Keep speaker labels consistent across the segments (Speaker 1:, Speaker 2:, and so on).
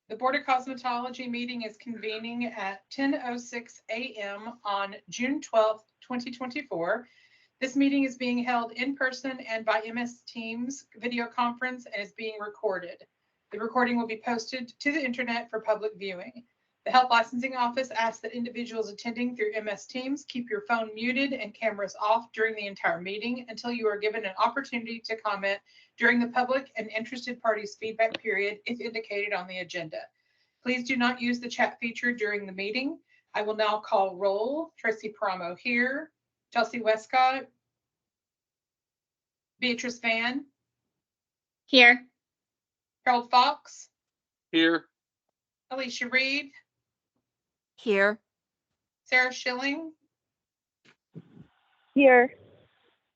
Speaker 1: The Board of Cosmetology meeting is convening at 10:06 a.m. on June 12th, 2024. This meeting is being held in person and by MS Teams video conference and is being recorded. The recording will be posted to the internet for public viewing. The Health Licensing Office asks that individuals attending through MS Teams keep your phone muted and cameras off during the entire meeting until you are given an opportunity to comment during the public and interested parties feedback period if indicated on the agenda. Please do not use the chat feature during the meeting. I will now call roll. Tracy Paramo here. Chelsea Westcott. Beatrice Van.
Speaker 2: Here.
Speaker 1: Harold Fox.
Speaker 3: Here.
Speaker 1: Alicia Reed.
Speaker 2: Here.
Speaker 1: Sarah Schilling.
Speaker 4: Here.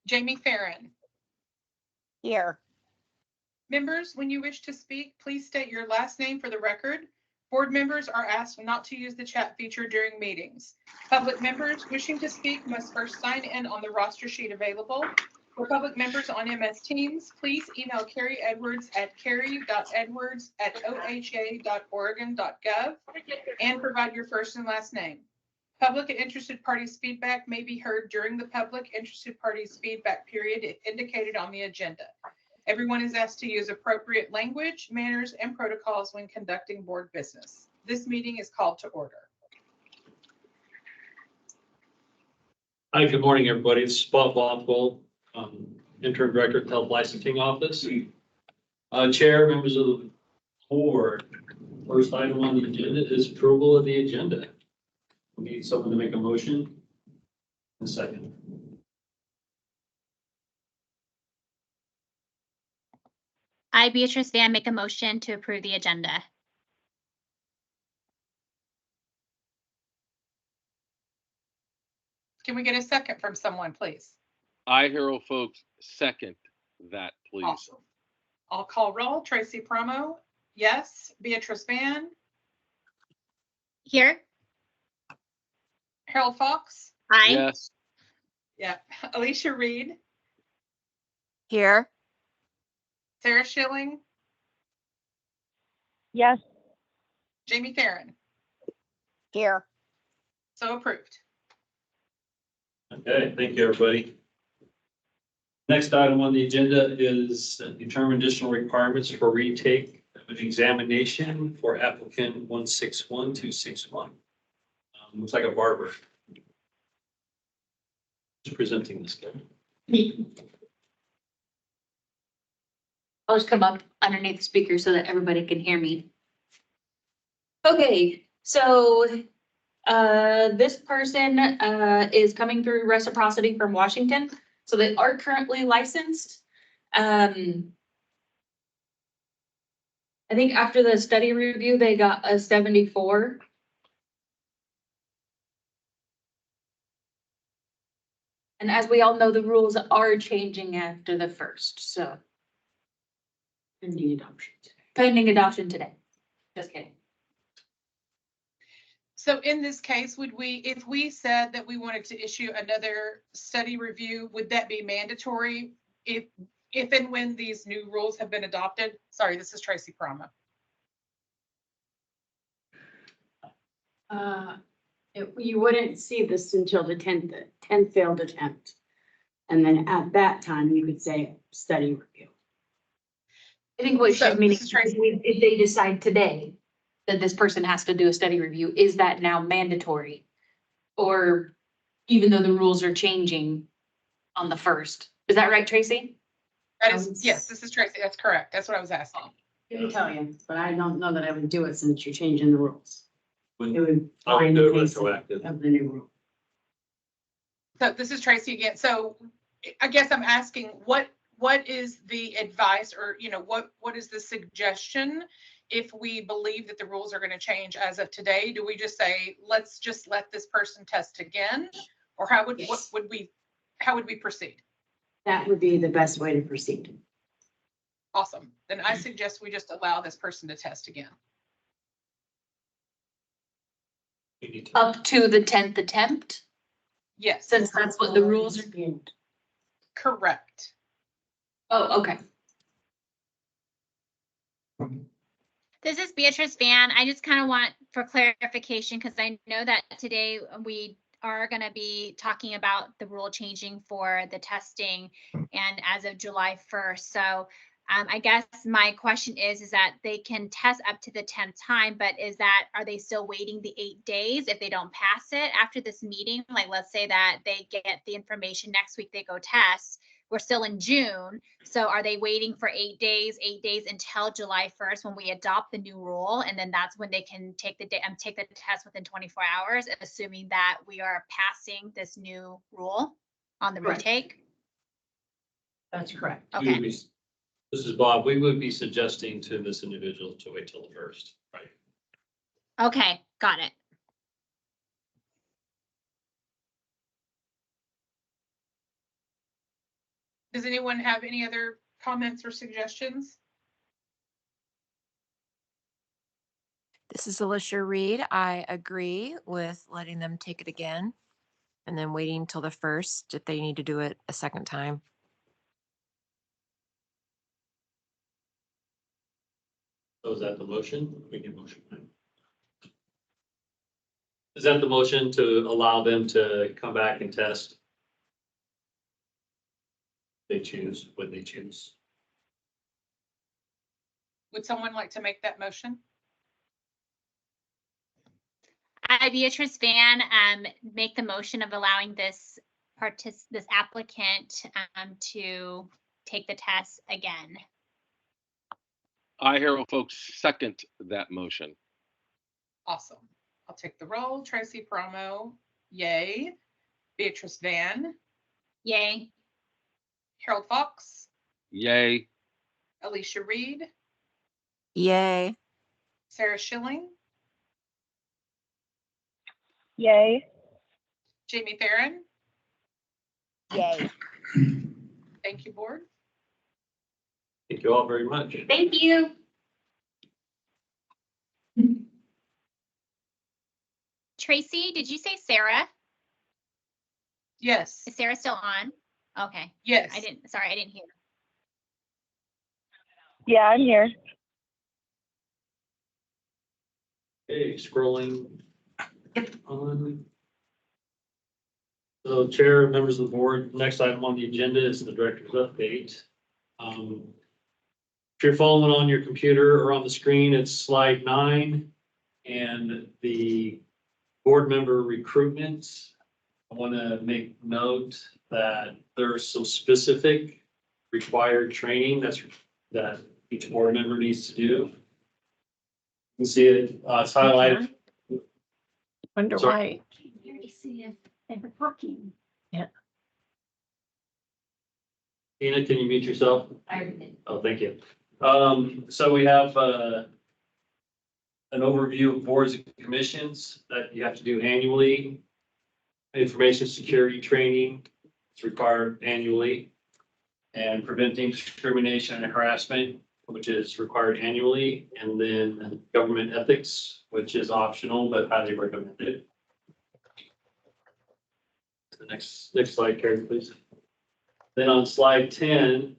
Speaker 1: Jamie Farron.
Speaker 2: Here.
Speaker 1: Members, when you wish to speak, please state your last name for the record. Board members are asked not to use the chat feature during meetings. Public members wishing to speak must first sign in on the roster sheet available. For public members on MS Teams, please email Carrie Edwards at carrie.edwards@oha.oregon.gov and provide your first and last name. Public and interested parties feedback may be heard during the public interested parties feedback period if indicated on the agenda. Everyone is asked to use appropriate language, manners, and protocols when conducting board business. This meeting is called to order.
Speaker 5: Hi, good morning, everybody. It's Bob Bothwell, Interim Director of Health Licensing Office. Chair, members of the board, first item on the agenda is approval of the agenda. We need someone to make a motion. A second.
Speaker 2: I, Beatrice Van, make a motion to approve the agenda.
Speaker 1: Can we get a second from someone, please?
Speaker 3: I, Harold Folks, second that, please.
Speaker 1: Awesome. I'll call roll. Tracy Paramo, yes. Beatrice Van.
Speaker 2: Here.
Speaker 1: Harold Fox.
Speaker 2: Aye.
Speaker 3: Yes.
Speaker 1: Yeah. Alicia Reed.
Speaker 2: Here.
Speaker 1: Sarah Schilling.
Speaker 4: Yes.
Speaker 1: Jamie Farron.
Speaker 2: Here.
Speaker 1: So approved.
Speaker 5: Okay, thank you, everybody. Next item on the agenda is determine additional requirements for retake of an examination for applicant 161261. Looks like a barber. Who's presenting this guy?
Speaker 6: I'll just come up underneath the speaker so that everybody can hear me. Okay, so this person is coming through reciprocity from Washington. So they are currently licensed. I think after the study review, they got a 74. And as we all know, the rules are changing after the first, so. Pending adoption. Pending adoption today. Just kidding.
Speaker 1: So in this case, would we, if we said that we wanted to issue another study review, would that be mandatory if and when these new rules have been adopted? Sorry, this is Tracy Paramo.
Speaker 7: You wouldn't see this until the 10th failed attempt. And then at that time, you could say study review.
Speaker 6: I think what
Speaker 1: So,
Speaker 6: she's meaning
Speaker 1: this is Tracy.
Speaker 6: is if they decide today that this person has to do a study review, is that now mandatory? Or even though the rules are changing on the first? Is that right, Tracy?
Speaker 1: That is, yes, this is Tracy. That's correct. That's what I was asking.
Speaker 7: I can tell you, but I don't know that I would do it since you're changing the rules. It would
Speaker 5: I would
Speaker 7: find
Speaker 5: do
Speaker 7: the
Speaker 5: it
Speaker 7: face
Speaker 5: retroactive.
Speaker 7: of the new rule.
Speaker 1: So this is Tracy again. So I guess I'm asking what is the advice or, what is the suggestion if we believe that the rules are going to change as of today? Do we just say, let's just let this person test again? Or how would we proceed?
Speaker 7: That would be the best way to proceed.
Speaker 1: Awesome. Then I suggest we just allow this person to test again.
Speaker 5: We need to-
Speaker 6: Up to the 10th attempt,
Speaker 1: Yes,
Speaker 6: since that's what the rules are.
Speaker 1: correct.
Speaker 6: Oh, okay.
Speaker 2: This is Beatrice Van. I just kind of want for clarification, because I know that today we are going to be talking about the rule changing for the testing and as of July 1st. So I guess my question is that they can test up to the 10th time, but are they still waiting the 8 days if they don't pass it after this meeting? Like, let's say that they get the information next week, they go test. We're still in June. So are they waiting for 8 days until July 1st when we adopt the new rule? And then that's when they can take the test within 24 hours, assuming that we are passing this new rule on the
Speaker 7: Correct.
Speaker 2: retake?
Speaker 7: That's correct.
Speaker 5: We would
Speaker 2: Okay,
Speaker 5: be- This is Bob. We would be suggesting to this individual to wait till the 1st, right?
Speaker 2: okay, got it.
Speaker 1: Does anyone have any other comments or suggestions?
Speaker 4: This is Alicia Reed. I agree with letting them take it again and then waiting till the 1st if they need to do it a second time.
Speaker 5: So is that the motion? We can motion. Is that the motion to allow them to come back and test? They choose when they choose.
Speaker 1: Would someone like to make that motion?
Speaker 2: I, Beatrice Van, make the motion of allowing this applicant to take the test again.
Speaker 3: I, Harold Folks, second that motion.
Speaker 1: Awesome. I'll take the roll. Tracy Promo, yay. Beatrice Van,
Speaker 2: Yay.
Speaker 1: Harold Fox,
Speaker 3: Yay.
Speaker 1: Alicia Reed,
Speaker 4: Yay.
Speaker 1: Sarah Schilling,
Speaker 8: Yay.
Speaker 1: Jamie Farren.
Speaker 4: Yay.
Speaker 1: Thank you, board.
Speaker 5: Thank you all very much.
Speaker 6: Thank you.
Speaker 2: Tracy, did you say Sarah?
Speaker 1: Yes,
Speaker 2: Is Sarah still on? Okay,
Speaker 1: yes.
Speaker 2: I didn't hear.
Speaker 8: Yeah, I'm here.
Speaker 5: Okay, scrolling on. So Chair, members of the board, next item on the agenda is the director's update. If you're following on your computer or on the screen, it's slide 9 and the board member recruitment. I want to make note that there's some specific required training that each board member needs to do. You can see it, it's highlighted.
Speaker 4: Wonder
Speaker 5: Sorry.
Speaker 4: why.
Speaker 7: See if they were talking.
Speaker 5: Tina, can you mute yourself?
Speaker 6: I did.
Speaker 5: Oh, thank you. So we have, an overview of boards and commissions that you have to do annually. Information security training is required annually. And preventing discrimination and harassment, which is required annually. And then government ethics, which is optional but highly recommended. The next slide, Karen, please. Then on slide 10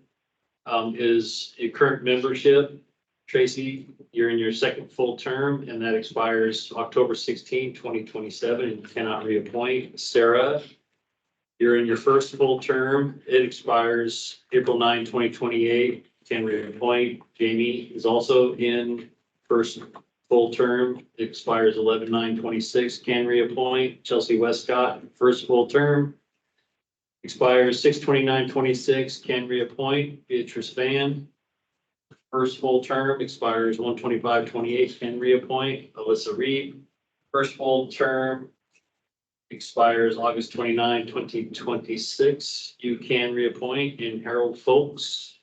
Speaker 5: is your current membership. Tracy, you're in your second full term and that expires October 16, 2027 and you cannot reappoint. Sarah, you're in your first full term. It expires April 9, 2028. Can reappoint. Jamie is also in first full term. It expires 11/9/26. Can reappoint. Chelsea Westcott, first full term. Expires 6/29/26. Can reappoint. Beatrice Van, first full term, expires 1/25/28. Can reappoint. Alyssa Reed, first full term, expires August 29, 2026. You can reappoint. And Harold Folks,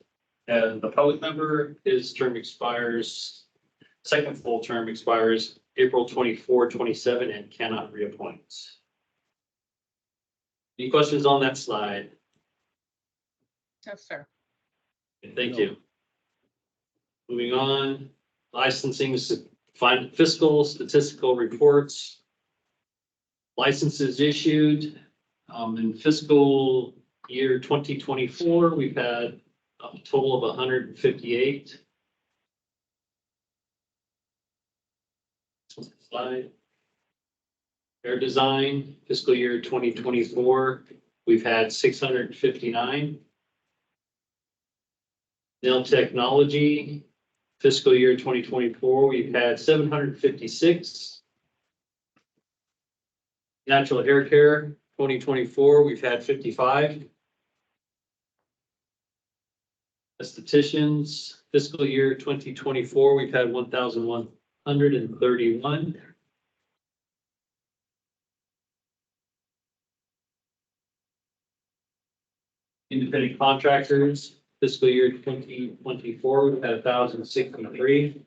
Speaker 5: the public member, his term expires, second full term expires April 24, 27 and cannot reappoint. Any questions on that slide?
Speaker 1: No, sir.
Speaker 5: Thank you. Moving on, licensing, find fiscal statistical reports. Licenses issued, in fiscal year 2024, we've had a total of 158. Next slide. Air design, fiscal year 2024, we've had 659. Nail technology, fiscal year 2024, we've had 756. Natural hair care, 2024, we've had 55. Estheticians, fiscal year 2024, we've had 1,131. Independent contractors, fiscal year 2024, we've had 1,063.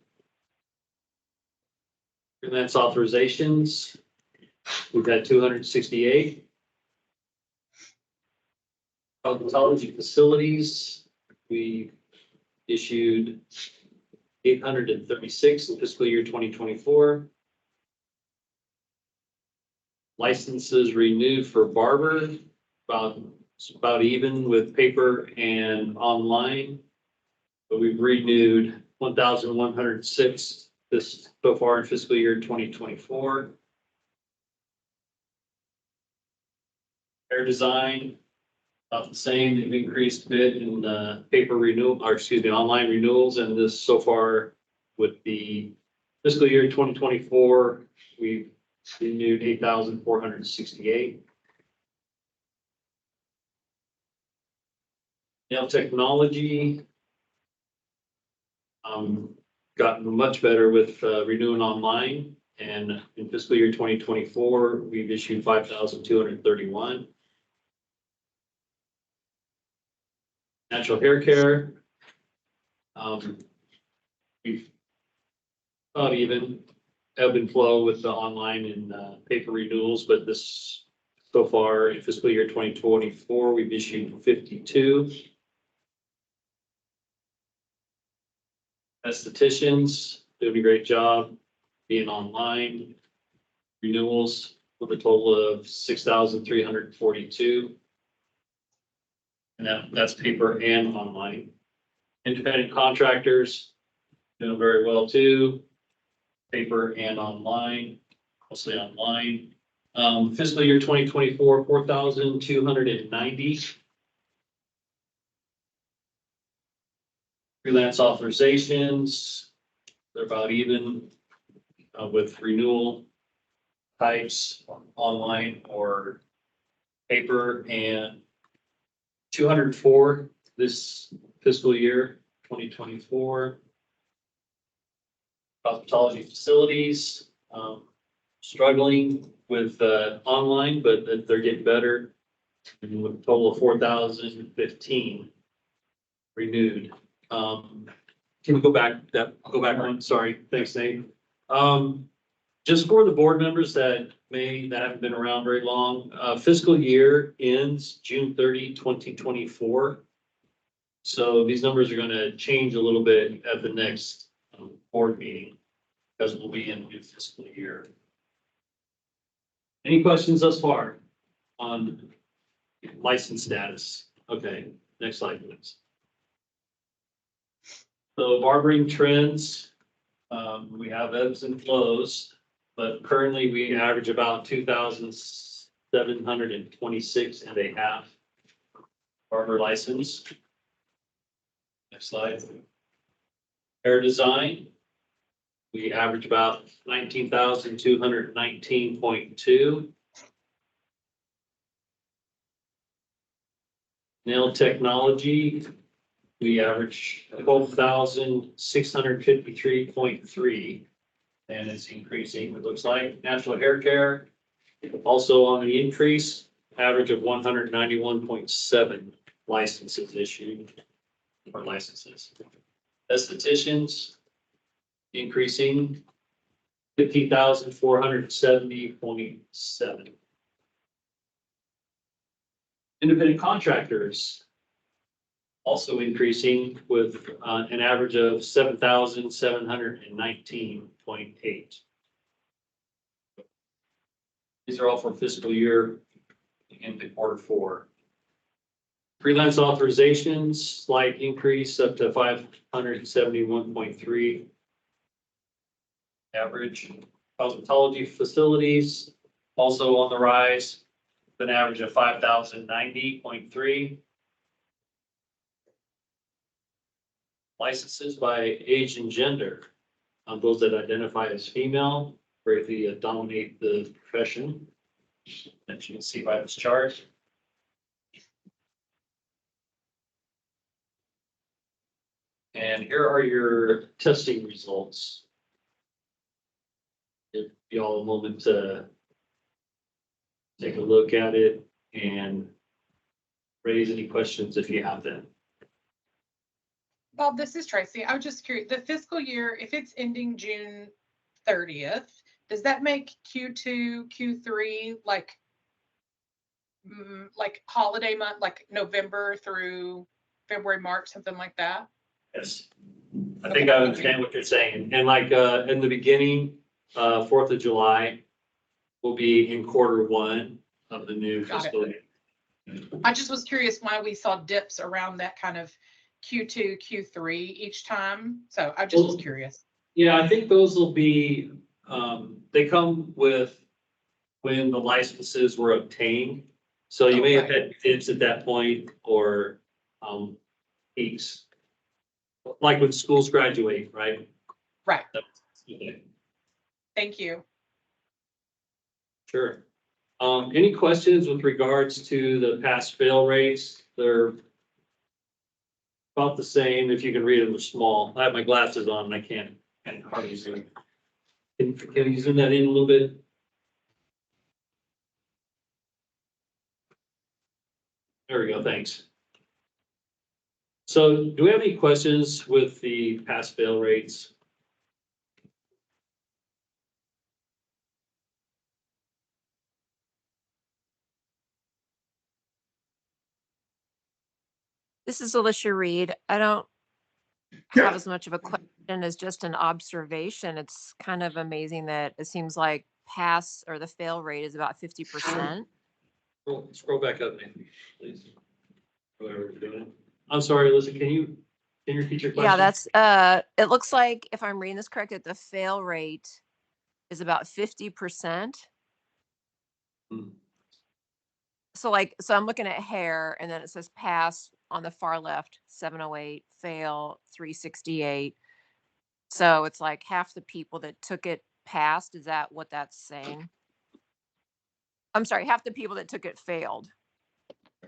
Speaker 5: Freelance authorizations, we've had 268. Cosmetology facilities, we issued 836 in fiscal year 2024. Licenses renewed for barber, about even with paper and online. But we've renewed 1,106 this so far in fiscal year 2024. Hair design, about the same. They've increased a bit in paper renewal, or excuse me, online renewals, and this so far with the fiscal year 2024, we've renewed 8,468. Nail technology, gotten much better with renewing online, and in fiscal year 2024, we've issued 5,231. Natural hair care, we've about even ebb and flow with the online and paper renewals, but this so far in fiscal year 2024, we've issued 52. Estheticians doing a great job being online. Renewals with a total of 6,342. And that's paper and online. Independent contractors doing very well too. Paper and online, mostly online. Fiscal year 2024, 4,290. Freelance authorizations, they're about even with renewal types online or paper, and 204 this fiscal year, 2024. Cosmetology facilities, struggling with online, but they're getting better. And with a total of 4,015 renewed. Can we go back? Go back one. Sorry. Thanks, Nate. Just for the board members that haven't been around very long, fiscal year ends June 30, 2024. So these numbers are going to change a little bit at the next board meeting because we'll be in new fiscal year. Any questions thus far on license status? Okay, next slide, please. So barbering trends, we have ebbs and flows, but currently we average about 2,726 and a half barber license. Next slide. Hair design, we average about 19,219.2. Nail technology, we average 12,653.3, and it's increasing, it looks like. Natural hair care, also on the increase, average of 191.7 licenses issued, or licenses. Estheticians, increasing 15,470.7. Independent contractors, also increasing with an average of 7,719.8. These are all for fiscal year into Q4. Freelance authorizations, slight increase up to 571.3. Average Cosmetology facilities also on the rise, with an average of 5,090.3. Licenses by age and gender, those that identify as female greatly dominate the profession, as you can see by this chart. And here are your testing results. Give y'all a moment to take a look at it and raise any questions if you have them.
Speaker 1: Bob, this is Tracy. I was just curious, the fiscal year, if it's ending June 30th, does that make Q2, Q3 like holiday month, like November through February, March, something like that?
Speaker 5: Yes. I think I understand what you're saying. And like, in the beginning, 4th of July will be in Q1 of the new
Speaker 1: Got it.
Speaker 5: fiscal year.
Speaker 1: I just was curious why we saw dips around that kind of Q2, Q3 each time. So I just was curious.
Speaker 5: Yeah, I think those will be, they come with when the licenses were obtained. So you may have had dips at that point or, peaks. Like when schools graduate, right?
Speaker 1: Right.
Speaker 5: Okay.
Speaker 1: Thank you.
Speaker 5: Sure. Any questions with regards to the pass fail rates? They're about the same. If you can read them, they're small. I have my glasses on and I can't hardly see. Can you zoom that in a little bit? There we go, thanks. So do we have any questions with the pass fail rates?
Speaker 4: This is Alicia Reed. I don't have as much of a question as just an observation. It's kind of amazing that it seems like pass or the fail rate is about 50%.
Speaker 5: Scroll back up, Nathan, please. Whatever you're doing. I'm sorry, Alyssa, can you repeat your question?
Speaker 4: Yeah, that's it looks like if I'm reading this correct, that the fail rate is about 50%.
Speaker 5: Hmm.
Speaker 4: So I'm looking at hair and then it says pass on the far left, 708, fail 368. So it's like half the people that took it passed. Is that what that's saying? I'm sorry, half the people that took it failed.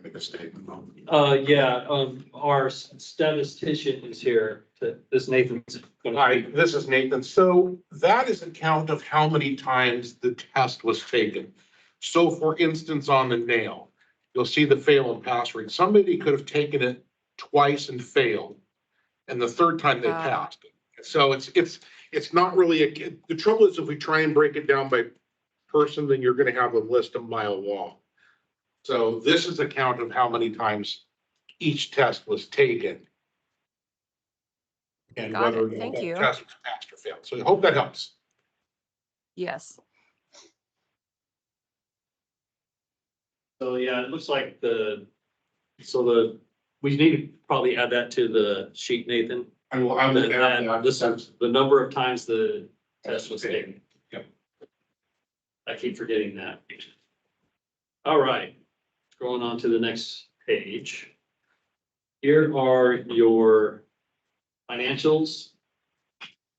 Speaker 9: Make a statement.
Speaker 5: Yeah, our statistician is here. This Nathan's.
Speaker 9: Hi, this is Nathan. So that is a count of how many times the test was taken. So for instance, on the nail, you'll see the fail and pass rate. Somebody could have taken it twice and failed, and the third time they passed it. So it's not really the trouble is if we try and break it down by person, then you're going to have a list a mile long. So this is a count of how many times each test was taken. And
Speaker 4: Got
Speaker 9: whether
Speaker 4: it.
Speaker 9: or not
Speaker 4: Thank
Speaker 9: that
Speaker 4: you.
Speaker 9: test was passed or failed. So I hope that helps.
Speaker 4: Yes.
Speaker 5: So yeah, it looks like we need to probably add that to the sheet, Nathan.
Speaker 9: I will add that.
Speaker 5: This is the number of times the test was taken.
Speaker 9: Yep.
Speaker 5: I keep forgetting that. All right, going on to the next page. Here are your financials.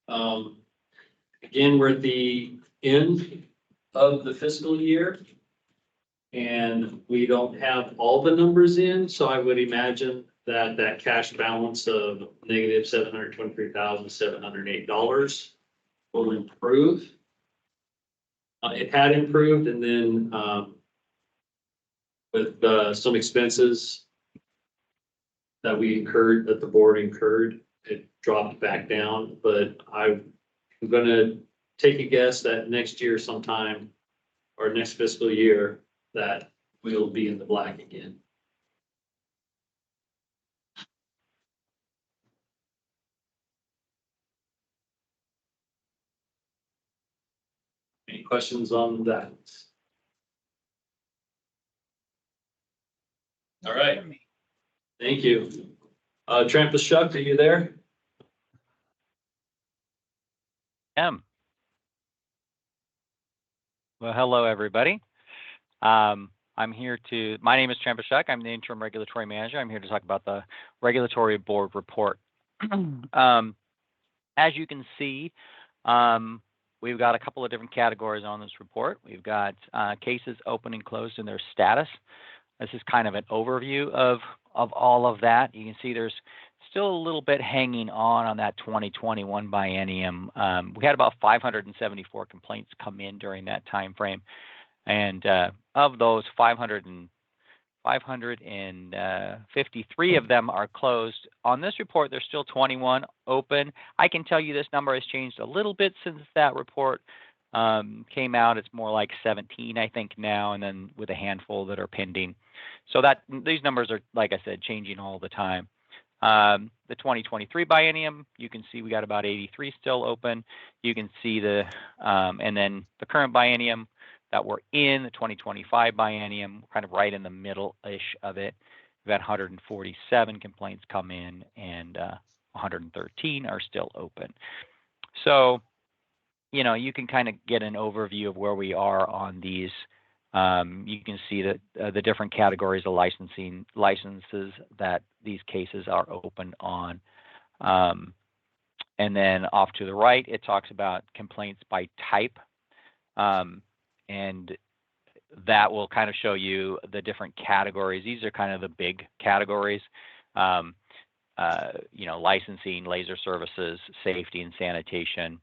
Speaker 5: Again, we're at the end of the fiscal year. And we don't have all the numbers in, so I would imagine that that cash balance of negative $723,708 will improve. It had improved, and then with some expenses that we incurred, that the board incurred, it dropped back down. But I'm going to take a guess that next year sometime, or next fiscal year, that we'll be in the black again. Any questions on that? All right, thank you. Trampus Chuck, are you there?
Speaker 10: Well, hello, everybody. I'm here to, my name is Trampashuk. I'm the interim regulatory manager. I'm here to talk about the regulatory board report. As you can see, we've got a couple of different categories on this report. We've got cases open and closed and their status. This is kind of an overview of all of that. You can see there's still a little bit hanging on that 2021 biennium. We had about 574 complaints come in during that time frame. And of those, 553 of them are closed. On this report, there's still 21 open. I can tell you this number has changed a little bit since that report came out. It's more like 17, I think, now, and then with a handful that are pending. So that these numbers are, like I said, changing all the time. The 2023 biennium, you can see we got about 83 still open. You can see the, and then the current biennium that we're in, the 2025 biennium, kind of right in the middle-ish of it. We've had 147 complaints come in and 113 are still open. So, you know, you can kind of get an overview of where we are on these. You can see that the different categories of licenses that these cases are open on. And then off to the right, it talks about complaints by type. And that will kind of show you the different categories. These are kind of the big categories. You know, licensing, laser services, safety and sanitation.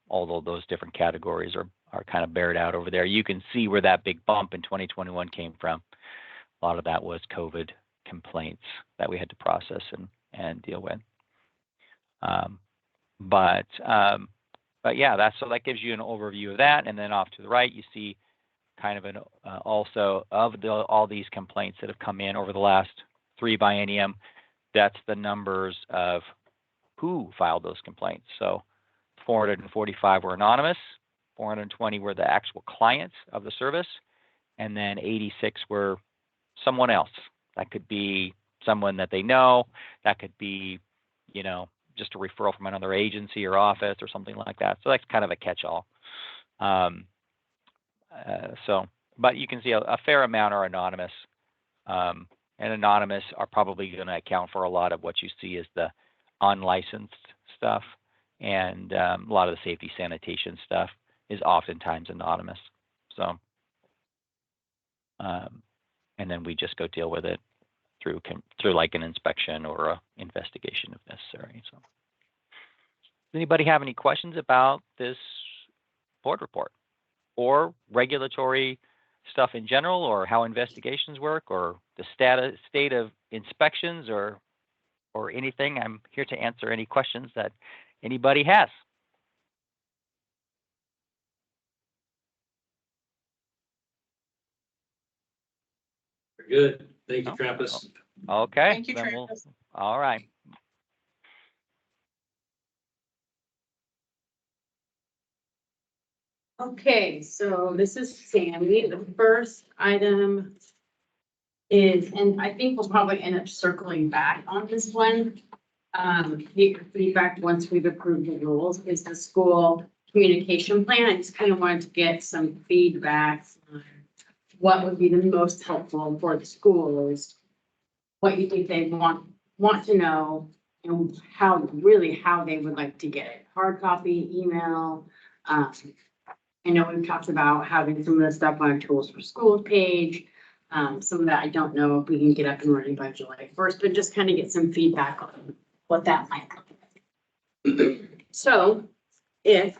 Speaker 10: Although those different categories are kind of bared out over there. You can see where that big bump in 2021 came from. A lot of that was COVID complaints that we had to process and deal with. But yeah, so that gives you an overview of that. And then off to the right, you see kind of an also of all these complaints that have come in over the last 3 biennium. That's the numbers of who filed those complaints. So 445 were anonymous, 420 were the actual clients of the service, and then 86 were someone else. That could be someone that they know. That could be, you know, just a referral from another agency or office or something like that. So that's kind of a catch-all. But you can see a fair amount are anonymous. And anonymous are probably going to account for a lot of what you see as the unlicensed stuff. And a lot of the safety sanitation stuff is oftentimes anonymous. So, and then we just go deal with it through like an inspection or a investigation if necessary. So, does anybody have any questions about this board report or regulatory stuff in general, or how investigations work, or the state of inspections, or anything? I'm here to answer any questions that anybody has.
Speaker 5: Very good. Thank you, Trappist.
Speaker 10: Okay.
Speaker 1: Thank you, Travis.
Speaker 10: All right.
Speaker 7: Okay, so this is Sammy. The first item is, and I think we'll probably end up circling back on this one. Feedback once we've approved the rules is the school communication plan. I just kind of wanted to get some feedback on what would be the most helpful for the schools, what you think they want to know, and how they would like to get it. Hard copy, email. I know we've talked about having some of the stuff on our Tools for Schools page. Some of that I don't know if we can get up and running by July 1st, but just kind of get some feedback on what that might look like. So if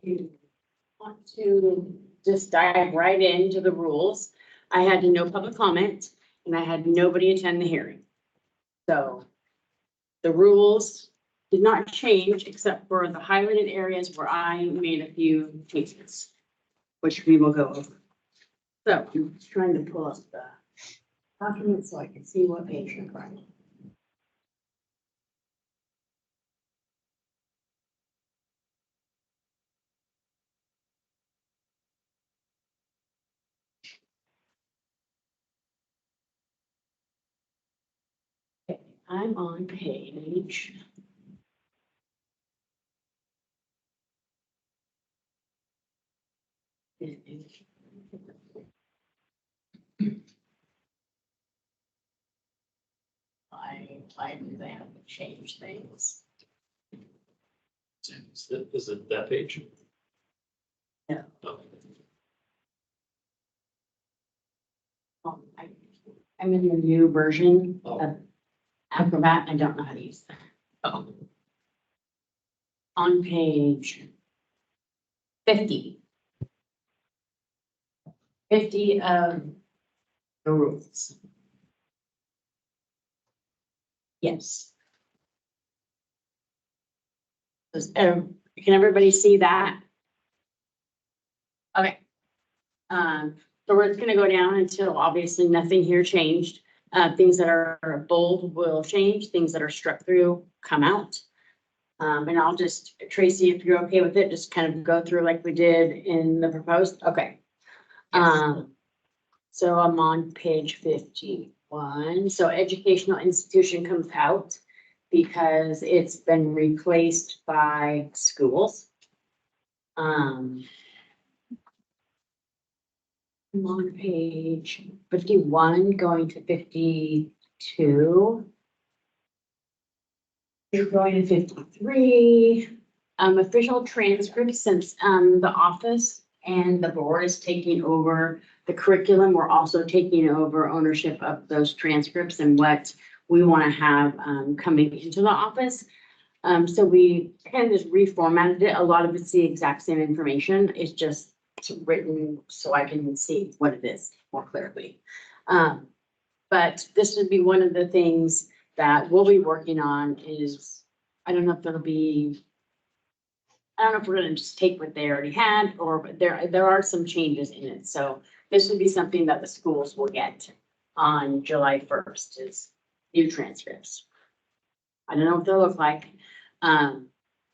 Speaker 7: you want to just dive right into the rules, I had no public comment and I had nobody attend the hearing. So the rules did not change except for the highlighted areas where I made a few changes, which we will go over. So I'm just trying to pull up the document so I can see what page you're on. Okay, I'm on page. Why do they have to change things?
Speaker 5: Is it that page?
Speaker 7: No.
Speaker 5: Oh.
Speaker 7: I'm in the new version
Speaker 5: Oh.
Speaker 7: of Acrobat. I don't know how to use that.
Speaker 5: Oh.
Speaker 7: On page 50. 50 of the rules. Yes. Can everybody see that? Okay. So we're just gonna go down until obviously nothing here changed. Things that are bold will change, things that are struck through come out. And I'll just, Tracy, if you're okay with it, just kind of go through like we did in the proposed, okay. So I'm on page 51. So educational institution comes out because it's been replaced by schools. I'm on page 51, going to 52. You're going to 53. Official transcripts, since the office and the board is taking over the curriculum, we're also taking over ownership of those transcripts and what we want to have coming into the office. So we kind of just reformatted it. A lot of it's the exact same information. It's just written so I can see what it is more clearly. But this would be one of the things that we'll be working on is, I don't know if it'll be, I don't know if we're gonna just take what they already had, or there are some changes in it. So this would be something that the schools will get on July 1st is new transcripts. I don't know what they'll look like.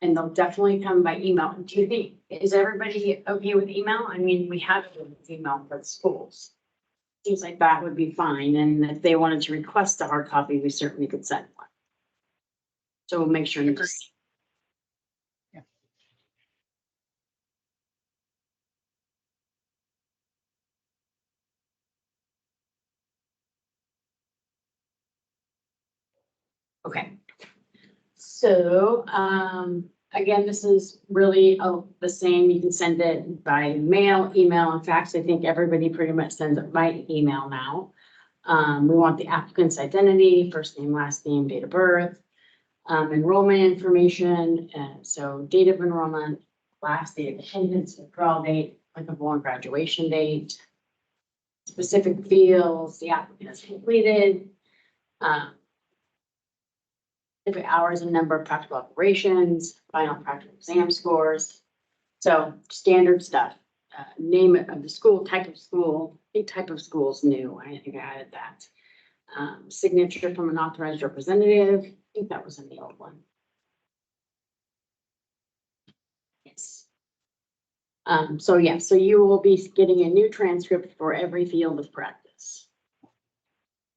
Speaker 7: And they'll definitely come by email. Do you think, is everybody okay with email? I mean, we have email for the schools. Seems like that would be fine. And if they wanted to request a hard copy, we certainly could send one. So we'll make sure.
Speaker 1: Yeah.
Speaker 7: Okay. So, again, this is really the same. You can send it by mail, email, and fax. I think everybody pretty much sends it by email now. We want the applicant's identity, first name, last name, date of birth, enrollment information. So date of enrollment, last day of attendance, withdrawal date, applicable and graduation date, specific fields the applicant has completed, specific hours and number of practical operations, final practical exam scores. So standard stuff. Name of the school, type of school, big type of school is new. I think I added that. Signature from an authorized representative. I think that was in the old one. Yes. So yeah, so you will be getting a new transcript for every field of practice.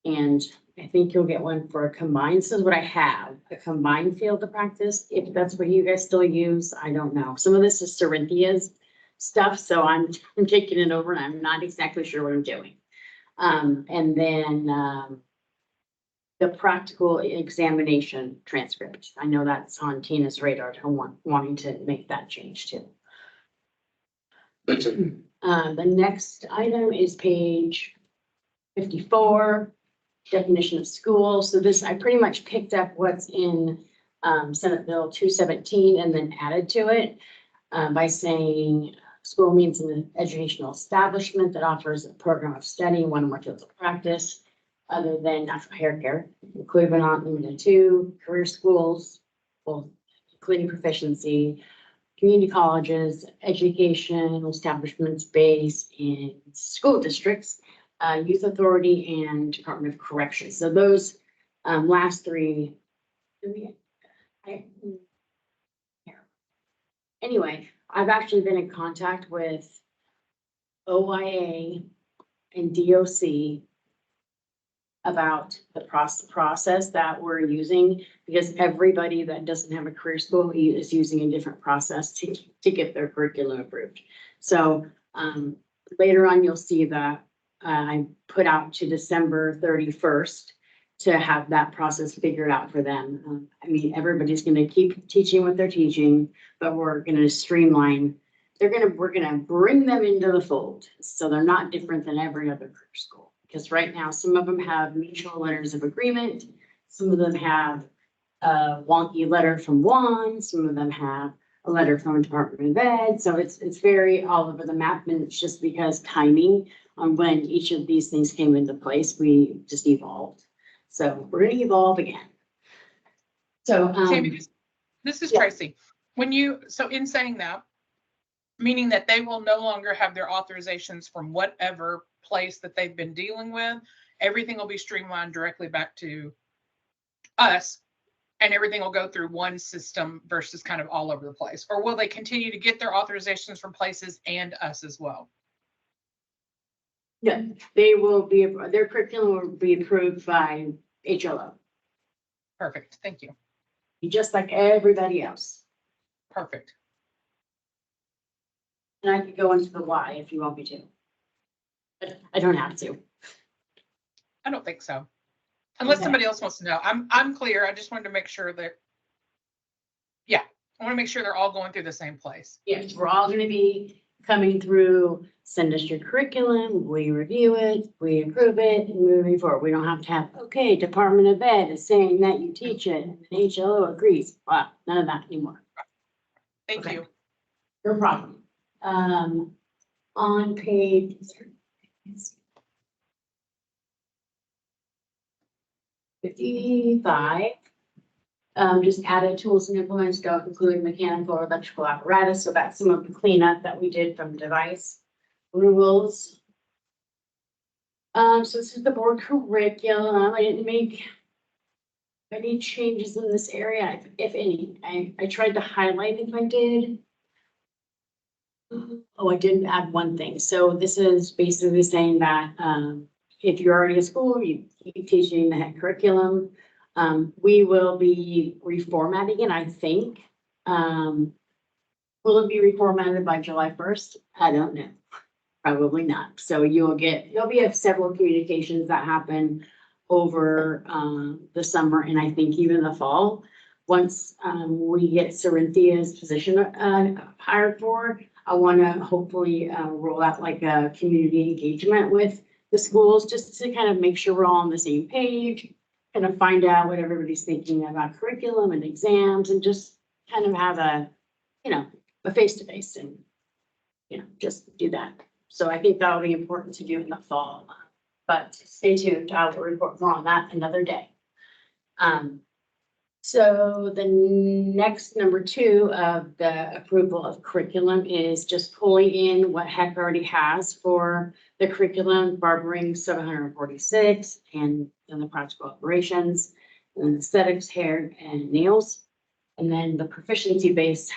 Speaker 7: And I think you'll get one for a combined. This is what I have, a combined field of practice. If that's what you guys still use, I don't know. Some of this is Cerinthia's stuff, so I'm taking it over and I'm not exactly sure what I'm doing. And then the practical examination transcript. I know that's on Tina's radar to wanting to make that change too. The next item is page 54. Definition of school. So this, I pretty much picked up what's in Senate Bill 217 and then added to it by saying school means an educational establishment that offers a program of study, one or more fields of practice, other than natural hair care, including but not limited to career schools, both including proficiency, community colleges, educational establishments based in school districts, youth authority, and Department of Corrections. So those last three. Anyway, I've actually been in contact with OIA and DOC about the process that we're using, because everybody that doesn't have a career school is using a different process to get their curriculum approved. So Later on, you'll see that I put out to December 31st to have that process figured out for them. I mean, everybody's gonna keep teaching what they're teaching, but we're gonna streamline. We're gonna bring them into the fold, so they're not different than every other career school. Because right now, some of them have mutual letters of agreement, some of them have a wonky letter from one, some of them have a letter from a Department of Ed, so it's very all over the map, and it's just because timing on when each of these things came into place, we just evolved. So we're gonna evolve again. So,
Speaker 1: Tammy, this is
Speaker 7: yeah.
Speaker 1: Tracy. So in saying that, meaning that they will no longer have their authorizations from whatever place that they've been dealing with, everything will be streamlined directly back to us, and everything will go through one system versus kind of all over the place? Or will they continue to get their authorizations from places and us as well?
Speaker 7: Yeah, they will be, their curriculum will be approved by HLO,
Speaker 1: Perfect. Thank you.
Speaker 7: just like everybody else.
Speaker 1: Perfect.
Speaker 7: And I could go into the why if you want me to. But I don't have to.
Speaker 1: I don't think so. Unless
Speaker 7: Okay.
Speaker 1: somebody else wants to know. I'm clear. I just wanted to make sure that, yeah, I want to make sure they're all going through the same place.
Speaker 7: Yes, we're all gonna be coming through, send us your curriculum, we review it, we approve it, and moving forward. We don't have to have, okay, Department of Ed is saying that you teach it, and HLO agrees. Wow, none of that anymore.
Speaker 1: Thank
Speaker 7: Okay.
Speaker 1: you.
Speaker 7: No problem. On page 55, just added tools and implements don't include mechanical or electrical apparatus, so that's some of the cleanup that we did from device rules. So this is the board curriculum. I didn't make any changes in this area, if any. I tried to highlight if I did. Oh, I didn't add one thing. So this is basically saying that if you're already at school, you keep teaching the head curriculum. We will be reformatting it, I think. Will it be reformatted by July 1st? I don't know. Probably not. So there'll be several communications that happen over the summer and I think even the fall. Once we get Cerinthia's position hired for, I want to hopefully roll out like a community engagement with the schools just to kind of make sure we're all on the same page, kind of find out what everybody's thinking about curriculum and exams and just kind of have a face-to-face and, just do that. So I think that'll be important to do in the fall, but stay tuned. I will report more on that another day. So the next number 2 of the approval of curriculum is just pulling in what HEC already has for the curriculum, barbering 746, and then the practical operations, and aesthetics, hair and nails. And then the proficiency base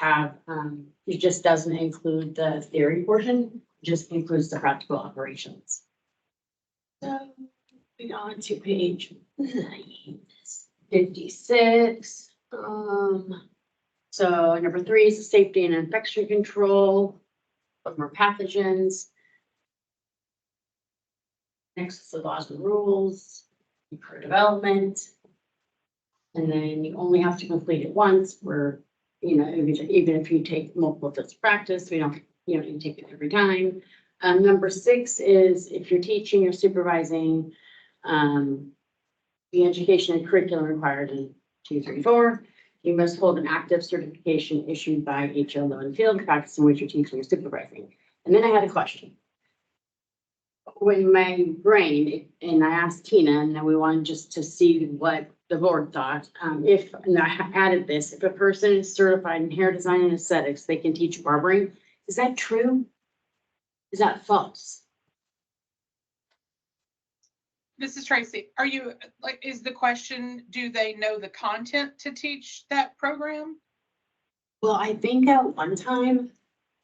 Speaker 7: it just doesn't include the theory portion, just includes the practical operations. So we go on to page 56. So number 3 is safety and infection control, more pathogens. Next is the laws and rules, for development. And then you only have to complete it once, where, even if you take multiple fields of practice, you don't take it every time. Number 6 is if you're teaching or supervising, the education and curriculum required in 2, 3, 4, you must hold an active certification issued by HLO in field practice in which you're teaching or supervising. And then I had a question. When my brain, and I asked Tina, and then we wanted just to see what the board thought, and I added this, if a person is certified in hair design and aesthetics, they can teach barbering. Is that true? Is that false?
Speaker 1: This is Tracy. Is the question, do they know the content to teach that program?
Speaker 7: Well, I think at one time,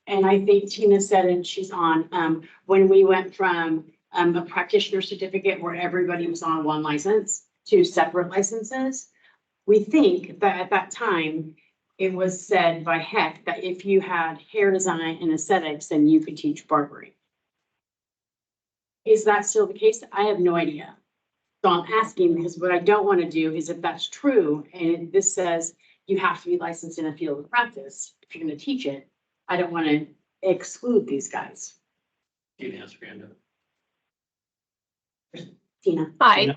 Speaker 7: and I think Tina said, and she's on, when we went from a practitioner certificate where everybody was on one license to separate licenses, we think that at that time, it was said by Heck that if you had hair design and aesthetics, then you could teach barbering. Is that still the case? I have no idea. So I'm asking because what I don't want to do is if that's true, and this says you have to be licensed in a field of practice, if you're going to teach it, I don't want to exclude these guys.
Speaker 5: Tina has her hand up.
Speaker 7: Tina.
Speaker 11: Hi.
Speaker 5: Tina?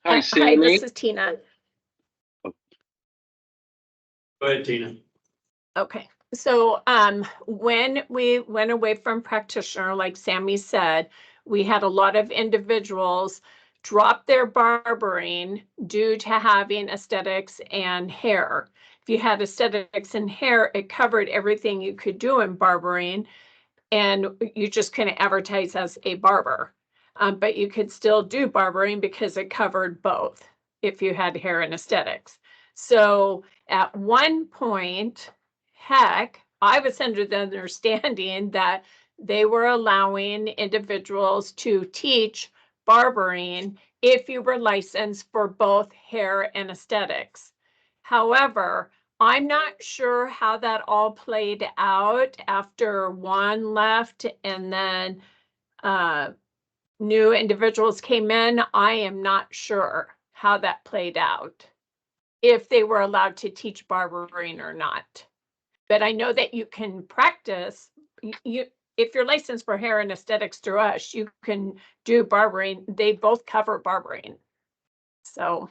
Speaker 3: Hi,
Speaker 11: Hi,
Speaker 3: Sammy.
Speaker 11: this is Tina.
Speaker 5: Go ahead, Tina.
Speaker 11: Okay, so when we went away from practitioner, like Sammy said, we had a lot of individuals drop their barbering due to having aesthetics and hair. If you had aesthetics and hair, it covered everything you could do in barbering, and you just couldn't advertise as a barber. But you could still do barbering because it covered both if you had hair and aesthetics. So at one point, Heck, I was under the understanding that they were allowing individuals to teach barbering if you were licensed for both hair and aesthetics. However, I'm not sure how that all played out after one left and then new individuals came in. I am not sure how that played out, if they were allowed to teach barbering or not. But I know that you can practice. If you're licensed for hair and aesthetics through us, you can do barbering. They both cover barbering. So,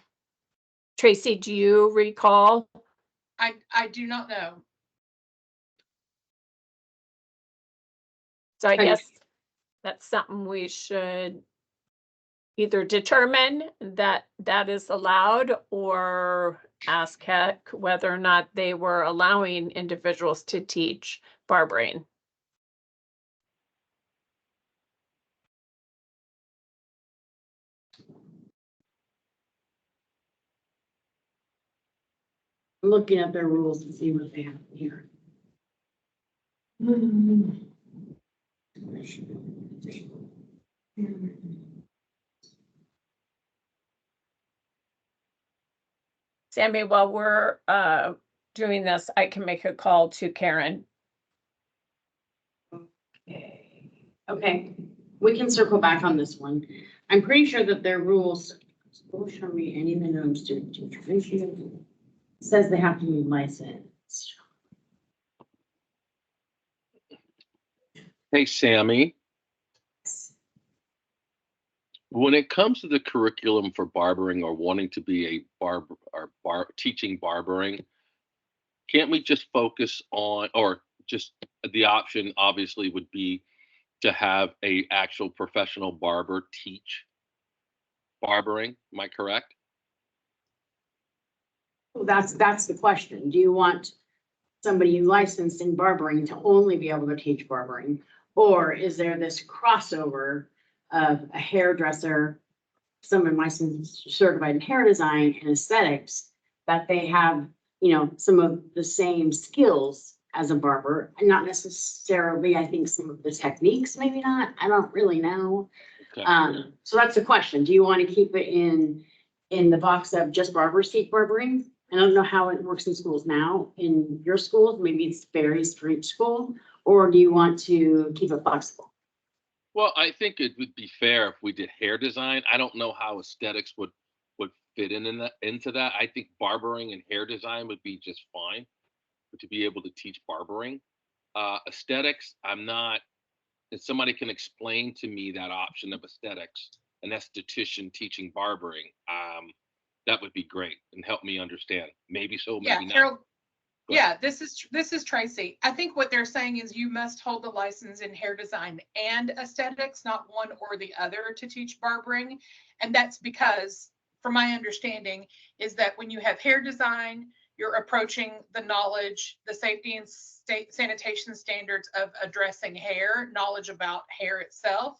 Speaker 11: Tracy, do you recall?
Speaker 1: I do not know.
Speaker 11: So I guess that's something we should either determine that that is allowed or ask Heck whether or not they were allowing individuals to teach barbering.
Speaker 7: I'm looking at their rules and see what they have here.
Speaker 11: Sammy, while we're doing this, I can make a call to Karen.
Speaker 7: Okay, we can circle back on this one. I'm pretty sure that their rules, will show me any minimum student teacher ratio. Says they have to be licensed.
Speaker 3: Hey, Sammy. When it comes to the curriculum for barbering or wanting to be a barber or teaching barbering, can't we just focus on, or just the option obviously would be to have a actual professional barber teach barbering? Am I correct?
Speaker 7: That's the question. Do you want somebody licensed in barbering to only be able to teach barbering? Or is there this crossover of a hairdresser, someone licensed certified in hair design and aesthetics, that they have, you know, some of the same skills as a barber and not necessarily, I think some of the techniques, maybe not, I don't really know.
Speaker 3: Okay.
Speaker 7: So that's the question. Do you want to keep it in the box of just barbers teach barbering? I don't know how it works in schools now. In your schools, maybe it varies for each school, or do you want to keep it flexible?
Speaker 3: Well, I think it would be fair if we did hair design. I don't know how aesthetics would fit into that. I think barbering and hair design would be just fine to be able to teach barbering. Aesthetics, I'm not. If somebody can explain to me that option of aesthetics, an esthetician teaching barbering, that would be great and help me understand. Maybe so,
Speaker 1: Yeah,
Speaker 3: maybe not.
Speaker 1: Harold.
Speaker 3: Go ahead.
Speaker 1: Yeah, this is Tracy. I think what they're saying is you must hold the license in hair design and aesthetics, not one or the other, to teach barbering. And that's because, from my understanding, is that when you have hair design, you're approaching the knowledge, the safety and sanitation standards of addressing hair, knowledge about hair itself.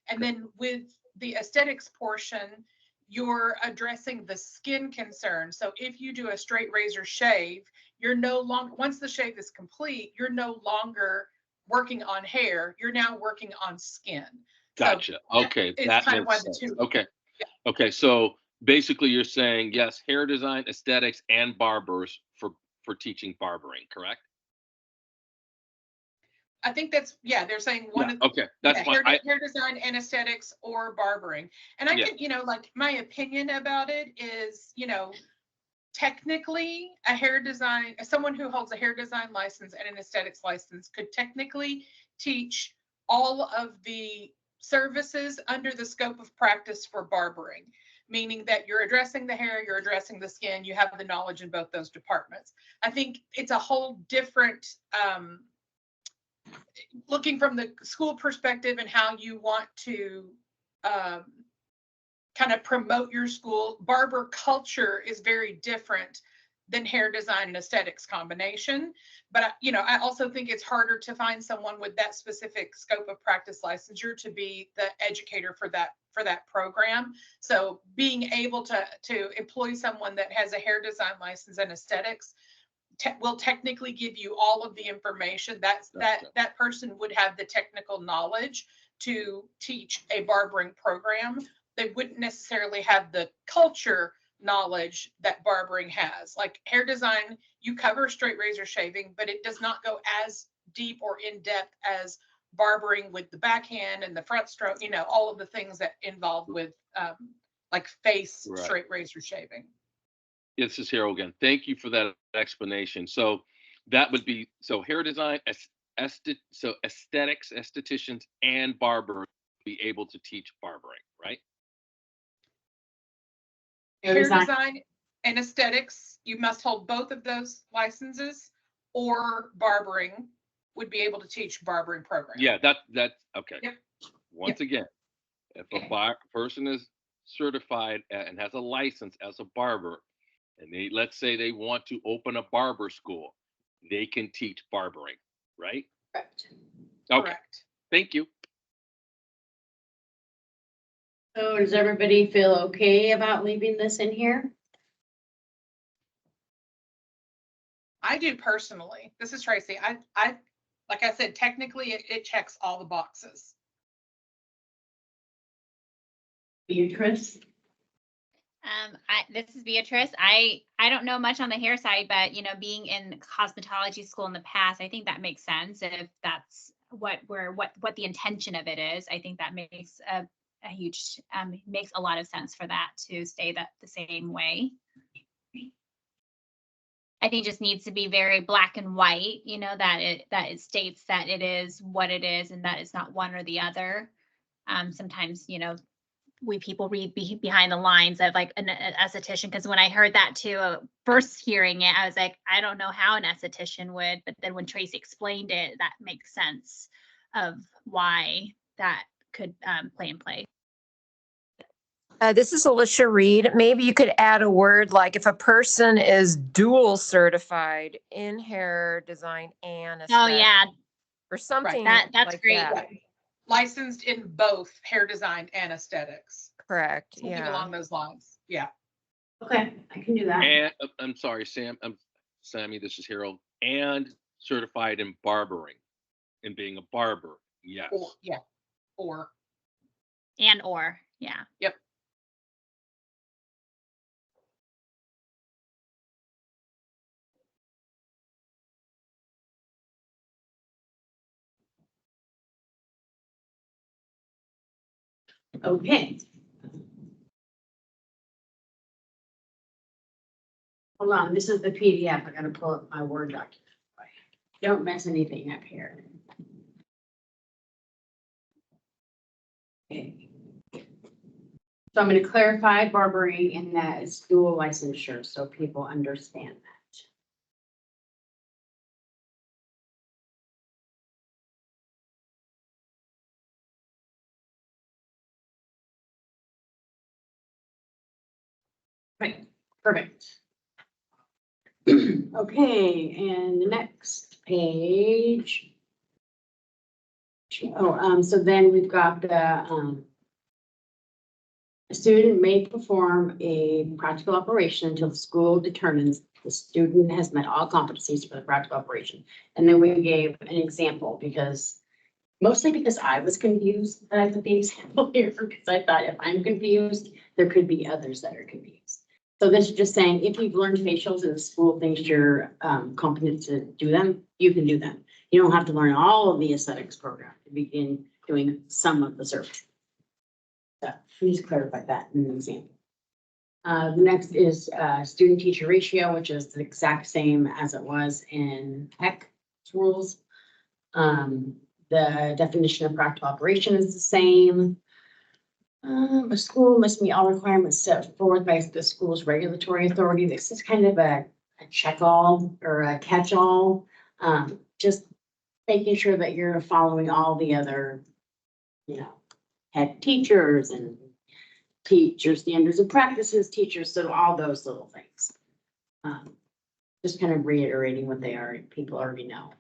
Speaker 1: And then with the aesthetics portion, you're addressing the skin concern. So if you do a straight razor shave, you're no longer, once the shave is complete, you're no longer working on hair, you're now working on skin.
Speaker 3: Gotcha.
Speaker 1: So
Speaker 3: Okay,
Speaker 1: it's
Speaker 3: that
Speaker 1: kind of
Speaker 3: makes
Speaker 1: one of the
Speaker 3: sense.
Speaker 1: two.
Speaker 3: Okay. Okay, so basically you're saying yes, hair design, aesthetics, and barbers for teaching barbering, correct?
Speaker 1: I think that's, yeah, they're saying one
Speaker 3: Yeah,
Speaker 1: of,
Speaker 3: okay, that's
Speaker 1: yeah,
Speaker 3: fine.
Speaker 1: hair design, anesthetics, or barbering. And I
Speaker 3: Yeah.
Speaker 1: can, like, my opinion about it is, technically a hair design, someone who holds a hair design license and an aesthetics license could technically teach all of the services under the scope of practice for barbering, meaning that you're addressing the hair, you're addressing the skin, you have the knowledge in both those departments. I think it's a whole different, looking from the school perspective and how you want to kind of promote your school. Barber culture is very different than hair design and aesthetics combination. But, I also think it's harder to find someone with that specific scope of practice licensure to be the educator for that program. So being able to employ someone that has a hair design license and aesthetics will technically give you all of the information. That person would have the technical knowledge to teach a barbering program. They wouldn't necessarily have the culture knowledge that barbering has. Like hair design, you cover straight razor shaving, but it does not go as deep or in depth as barbering with the backhand and the front stroke, all of the things that involved with like face
Speaker 3: Right.
Speaker 1: straight razor shaving.
Speaker 3: This is Harold again. Thank you for that explanation. So that would be, hair design, so aesthetics, estheticians, and barbers be able to teach barbering, right?
Speaker 1: Hair design and aesthetics, you must hold both of those licenses, or barbering would be able to teach barbering program.
Speaker 3: Yeah, that's okay.
Speaker 1: Yep.
Speaker 3: Once again, if a person is certified and has a license as a barber, and let's say they want to open a barber school, they can teach barbering, right?
Speaker 7: Correct.
Speaker 3: Okay.
Speaker 1: Correct.
Speaker 3: Thank you.
Speaker 7: So does everybody feel okay about leaving this in here?
Speaker 1: I do personally. This is Tracy. I like I said, technically it checks all the boxes.
Speaker 7: Beatrice?
Speaker 2: This is Beatrice. I don't know much on the hair side, but being in cosmetology school in the past, I think that makes sense. If that's what the intention of it is, I think that makes a huge makes a lot of sense for that to stay the same way. I think it just needs to be very black and white, that it states that it is what it is and that it's not one or the other. Sometimes, we people read behind the lines of like an esthetician, because when I heard that too, first hearing it, I was like, I don't know how an esthetician would, but then when Tracy explained it, that makes sense of why that could play in play.
Speaker 4: This is Alicia Reed. Maybe you could add a word like if a person is dual certified in hair design and aesthetics.
Speaker 2: Oh yeah,
Speaker 4: or something.
Speaker 2: That's
Speaker 4: like
Speaker 2: great.
Speaker 4: that.
Speaker 1: Licensed in both hair design and aesthetics.
Speaker 4: Correct.
Speaker 1: Something
Speaker 4: Yeah.
Speaker 1: along those lines. Yeah.
Speaker 7: Okay, I can do that.
Speaker 3: And I'm sorry, Sammy, this is Harold, and certified in barbering and being a barber. Yes.
Speaker 1: Or yeah.
Speaker 2: Or yeah.
Speaker 1: Yep.
Speaker 7: Okay. Hold on, this is the PDF. I gotta pull up my Word document. Don't mess anything up here. Okay. So I'm gonna clarify barbering in that it's dual licensure, so people understand that. Right, perfect. Okay, and the next page. Oh, so then we've got the, a student may perform a practical operation until the school determines the student has met all competencies for the practical operation. And then we gave an example mostly because I was confused that I put the example here, because I thought if I'm confused, there could be others that are confused. So this is just saying, if you've learned facials and the school thinks you're competent to do them, you can do them. You don't have to learn all of the aesthetics program to begin doing some of the service. So please clarify that in the example. The next is student teacher ratio, which is the exact same as it was in HEC rules. The definition of practical operation is the same. A school must meet all requirements set forth by the school's regulatory authority. This is kind of a check-all or a catch-all. Just making sure that you're following all the other, head teachers and teacher standards and practices, teachers, so all those little things. Just kind of reiterating what people already know.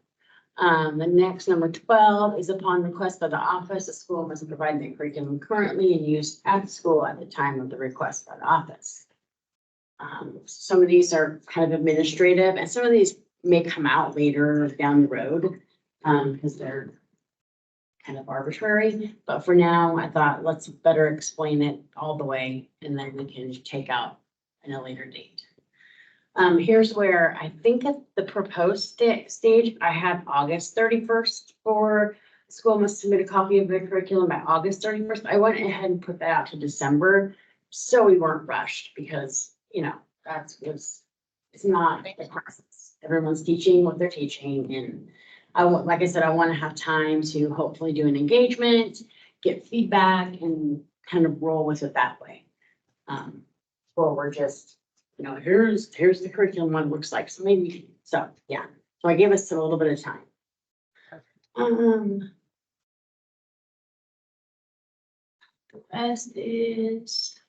Speaker 7: The next, number 12, is upon request by the office, the school must provide the curriculum currently in use at school at the time of the request by the office. Some of these are kind of administrative, and some of these may come out later down the road because they're kind of arbitrary. But for now, I thought let's better explain it all the way, and then we can take out in a later date. Here's where I think at the proposed stage, I had August 31st for school must submit a copy of their curriculum by August 31st. I went ahead and put that out to December, so we weren't rushed because, it's not the process. Everyone's teaching what they're teaching, and like I said, I want to have time to hopefully do an engagement, get feedback, and kind of roll with it that way. Or we're just, here's the curriculum, what it looks like. So yeah. So I gave us a little bit of time. The rest is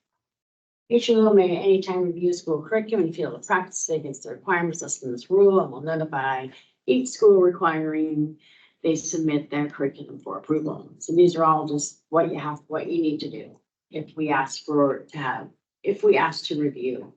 Speaker 7: HLO may at any time review school curriculum and feel the practice against the requirements listed in this rule, and will notify each school requiring they submit their curriculum for approval. So these are all just what you need to do if we ask to review.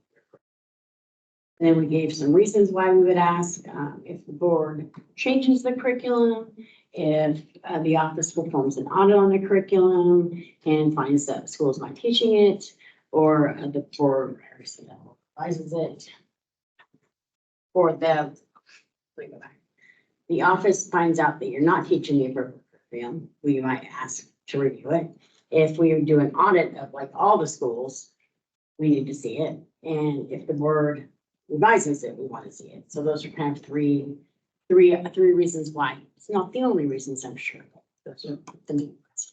Speaker 7: And then we gave some reasons why we would ask if the board changes the curriculum, if the office performs an audit on the curriculum and finds that the school is not teaching it, or the board revises it, or the office finds out that you're not teaching the appropriate curriculum, we might ask to review it. If we do an audit of like all the schools, we need to see it. And if the board revises it, we want to see it. So those are kind of three reasons why. It's not the only reasons, I'm sure, but those are the main ones.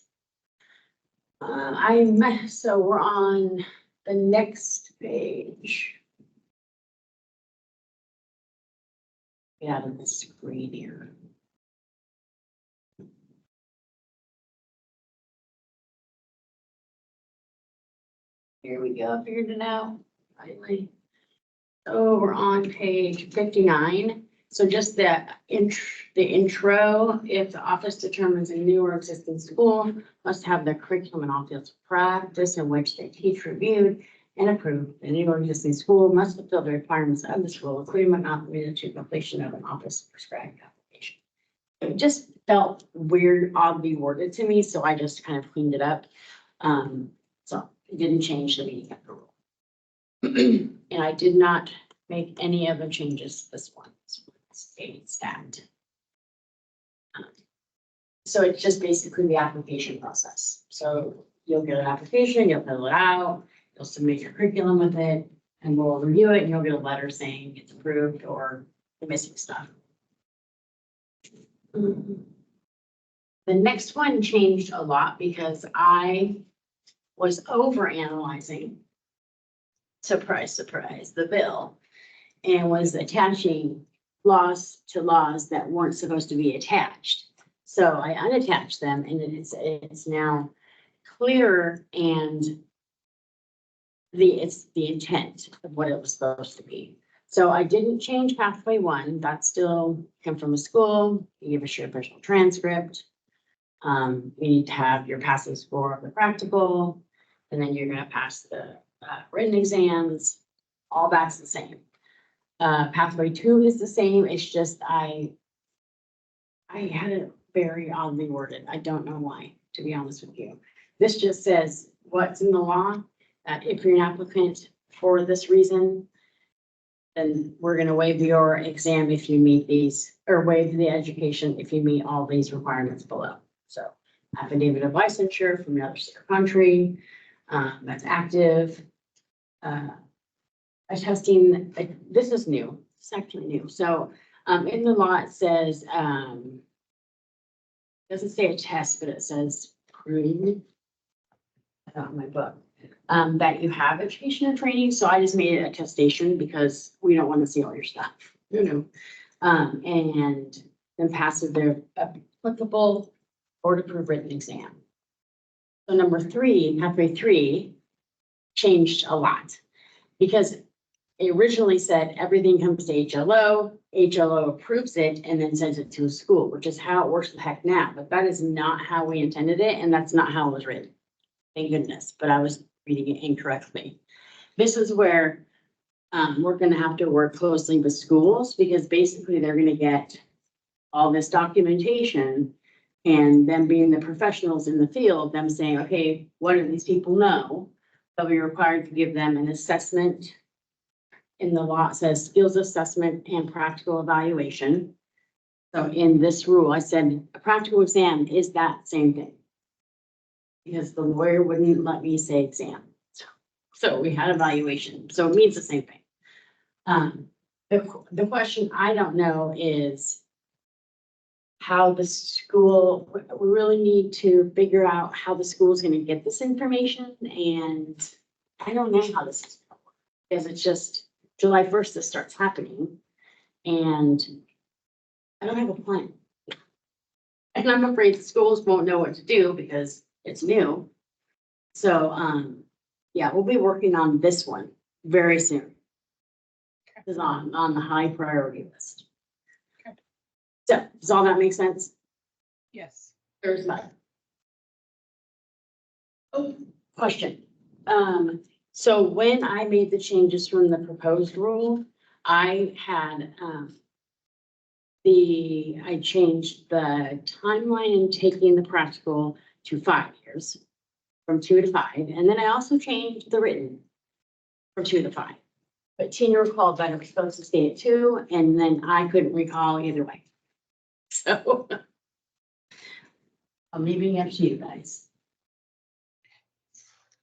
Speaker 7: So we're on the next page. Get out of the screen here. Here we go, figured it out, finally. So we're on page 59. So just the intro, if the office determines a new or existing school must have their curriculum and all fields of practice in which they teach reviewed and approved, the new or existing school must fulfill the requirements of the school, including but not limited to completion of an office prescribed application. It just felt weird, oddly worded to me, so I just kind of cleaned it up. So it didn't change the meaning of the rule. And I did not make any other changes to this one. Stayed stacked. So it's just basically the application process. So you'll get an application, you'll fill it out, you'll submit your curriculum with it, and we'll review it, and you'll get a letter saying it's approved or the missing stuff. The next one changed a lot because I was overanalyzing, surprise, surprise, the bill, and was attaching laws to laws that weren't supposed to be attached. So I unattached them, and it's now clearer, and it's the intent of what it was supposed to be. So I didn't change pathway 1. That still come from a school. You give us your official transcript. You need to have your passing score of the practical, and then you're going to pass the written exams. All that's the same. Pathway 2 is the same. It's just I had it very oddly worded. I don't know why, to be honest with you. This just says what's in the law, that if you're an applicant for this reason, then we're gonna waive your exam if you meet these, or waive the education if you meet all these requirements below. So affidavit of licensure from another country, that's active. Attesting, this is new, it's actually new. So, in the law, it says, doesn't say attest, but it says prove. I got my book, that you have education and training. So I just made it attestation because we don't want to see all your stuff, you know. And then passes their applicable board approved written exam. So number 3, pathway 3 changed a lot because it originally said everything comes to HLO, HLO approves it and then sends it to a school, which is how it works with heck now, but that is not how we intended it and that's not how it was written. Thank goodness, but I was reading it incorrectly. This is where we're gonna have to work closely with schools because basically they're gonna get all this documentation and them being the professionals in the field, them saying, okay, what do these people know? They'll be required to give them an assessment. In the law, it says skills assessment and practical evaluation. So in this rule, I said a practical exam is that same thing. Because the lawyer wouldn't let me say exam. So we had evaluation, so it means the same thing. The question I don't know is how the school, we really need to figure out how the school is gonna get this information, and I don't know how this is gonna work. Because it's just July 1st, this starts happening, and I don't have a plan. And I'm afraid the schools won't know what to do because it's new. So, yeah, we'll be working on this one very soon. It's on the high priority list.
Speaker 1: Okay.
Speaker 7: So, does all that make sense?
Speaker 1: Yes.
Speaker 7: There's my. Oh, question. So when I made the changes from the proposed rule, I had, I changed the timeline in taking the practical to 5 years, from 2 to 5, and then I also changed the written from 2 to 5. But Tina recalled that it was supposed to stay at 2, and then I couldn't recall either way. So I'm leaving it up to you guys.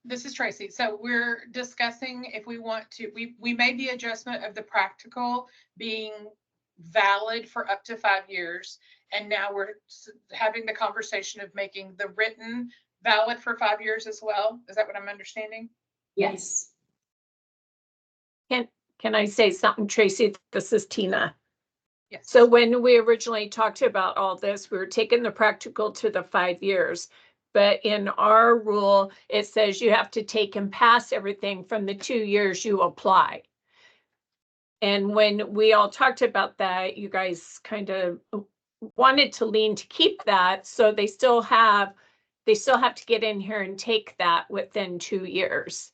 Speaker 1: This is Tracy. So we're discussing if we want to, we made the adjustment of the practical being valid for up to 5 years. And now we're having the conversation of making the written valid for 5 years as well. Is that what I'm understanding?
Speaker 7: Yes.
Speaker 11: Can I say something, Tracy? This is Tina.
Speaker 1: Yes.
Speaker 11: So when we originally talked about all this, we were taking the practical to the 5 years. But in our rule, it says you have to take and pass everything from the 2 years you apply. And when we all talked about that, you guys kind of wanted to lean to keep that. So they still have to get in here and take that within 2 years.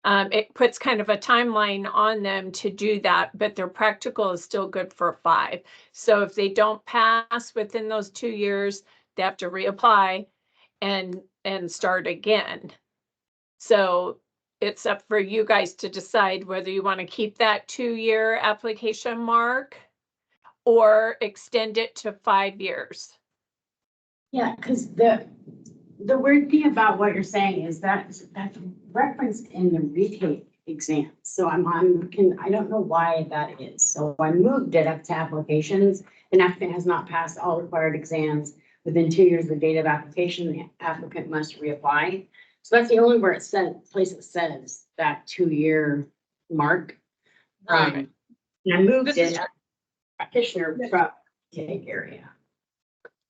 Speaker 11: It puts kind of a timeline on them to do that, but their practical is still good for 5. So if they don't pass within those 2 years, they have to reapply and start again. So it's up for you guys to decide whether you want to keep that 2-year application mark or extend it to 5 years.
Speaker 7: Yeah, because the weird thing about what you're saying is that's referenced in the retake exam. So I don't know why that is. So I moved it up to applications. An applicant has not passed all required exams within 2 years of the date of application, the applicant must reapply. So that's the only where it said, place it says that 2-year mark.
Speaker 1: Right.
Speaker 7: And I moved
Speaker 1: This
Speaker 7: it
Speaker 1: is
Speaker 7: practitioner from take area.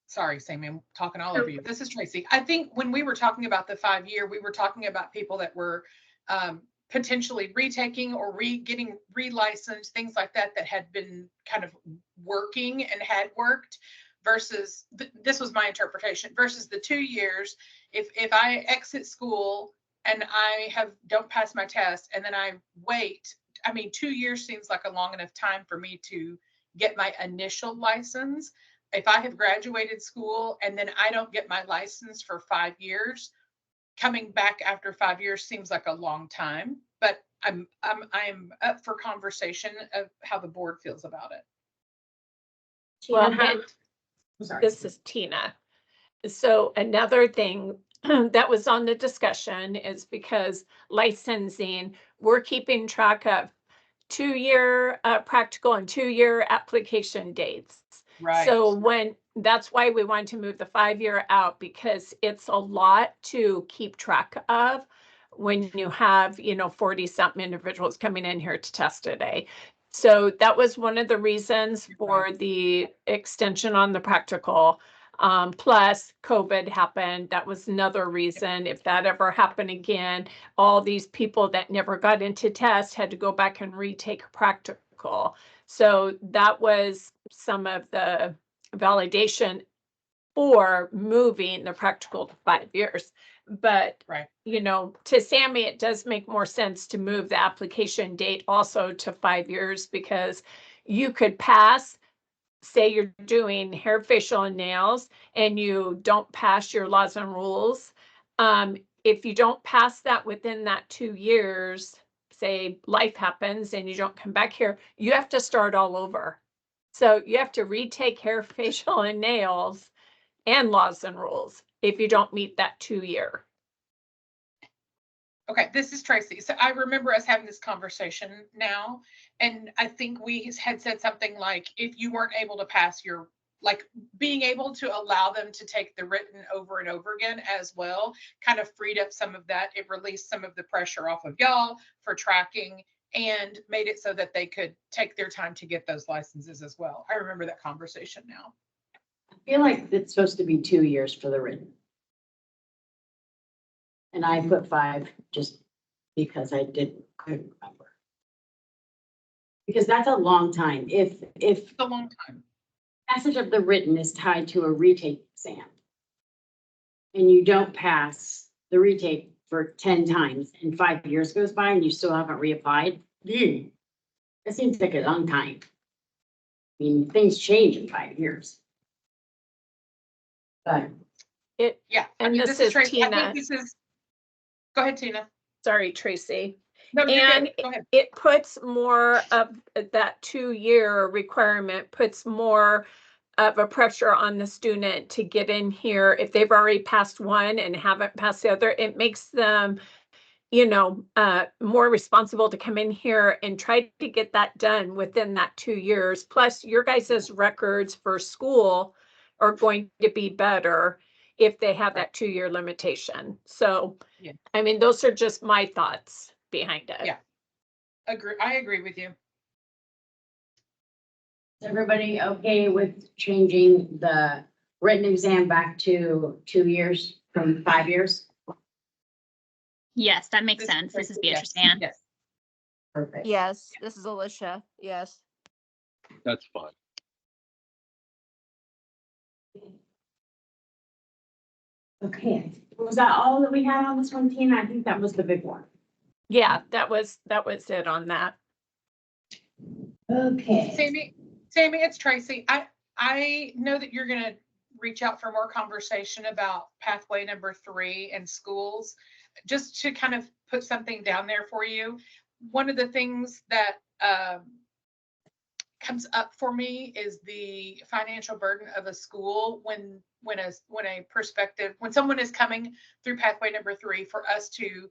Speaker 1: Sorry, Sammy, I'm talking all over you. This is Tracy. I think when we were talking about the 5-year, we were talking about people that were potentially retaking or getting relicensed, things like that, that had been kind of working and had worked versus, this was my interpretation, versus the 2 years. If I exit school and I don't pass my test and then I wait, 2 years seems like a long enough time for me to get my initial license. If I have graduated school and then I don't get my license for 5 years, coming back after 5 years seems like a long time. but I'm up for conversation of how the board feels about it.
Speaker 11: Well,
Speaker 7: Tina, how-
Speaker 11: and
Speaker 7: I'm sorry.
Speaker 11: this is Tina. So another thing that was on the discussion is because licensing, we're keeping track of 2-year practical and 2-year application dates.
Speaker 1: Right.
Speaker 11: So that's why we want to move the 5-year out, because it's a lot to keep track of when you have, 40 something individuals coming in here to test today. So that was one of the reasons for the extension on the practical. Plus COVID happened. That was another reason. If that ever happened again, all these people that never got into test had to go back and retake practical. So that was some of the validation for moving the practical to 5 years. But,
Speaker 1: Right.
Speaker 11: To Sammy, it does make more sense to move the application date also to 5 years, because you could pass, say you're doing hair, facial, and nails, and you don't pass your laws and rules. If you don't pass that within that 2 years, say life happens and you don't come back here, you have to start all over. So you have to retake hair, facial, and nails and laws and rules if you don't meet that 2-year.
Speaker 1: Okay, this is Tracy. So I remember us having this conversation now, and I think we had said something like, if you weren't able to pass your, like, being able to allow them to take the written over and over again as well, kind of freed up some of that. It released some of the pressure off of y'all for tracking and made it so that they could take their time to get those licenses as well. I remember that conversation now.
Speaker 7: I feel like it's supposed to be 2 years for the written. And I put 5 just because I couldn't remember. Because that's a long time. If
Speaker 1: It's a long time.
Speaker 7: passage of the written is tied to a retake exam, and you don't pass the retake for 10 times and 5 years goes by and you still haven't reapplied, that seems like a long time. I mean, things change in 5 years. But
Speaker 1: Yeah. I
Speaker 11: And
Speaker 1: mean,
Speaker 11: this
Speaker 1: is
Speaker 11: is
Speaker 1: Tracy. I
Speaker 11: Tina.
Speaker 1: think this is, go ahead, Tina.
Speaker 11: Sorry, Tracy.
Speaker 1: No, you're
Speaker 11: And
Speaker 1: good. Go ahead.
Speaker 11: it puts more of that 2-year requirement, puts more of a pressure on the student to get in here. If they've already passed one and haven't passed the other, it makes them, more responsible to come in here and try to get that done within that 2 years. Plus, your guys' records for school are going to be better if they have that 2-year limitation. So,
Speaker 1: Yeah.
Speaker 11: I mean, those are just my thoughts behind it.
Speaker 1: Yeah. I agree with you.
Speaker 7: is everybody okay with changing the written exam back to 2 years from 5 years?
Speaker 2: Yes, that makes
Speaker 1: This is
Speaker 2: sense. This is
Speaker 1: Tracy.
Speaker 2: Beatrice
Speaker 1: Yes.
Speaker 2: Ann.
Speaker 1: Yes.
Speaker 7: Perfect.
Speaker 4: Yes, this is Alicia. Yes.
Speaker 3: That's fine.
Speaker 7: Okay, was that all that we had on this one, Tina? I think that was the big one.
Speaker 11: Yeah, that was it on that.
Speaker 7: Okay.
Speaker 1: Sammy, it's Tracy. I know that you're gonna reach out for more conversation about pathway number 3 and schools. Just to kind of put something down there for you. One of the things that comes up for me is the financial burden of a school when someone is coming through pathway number 3, for us to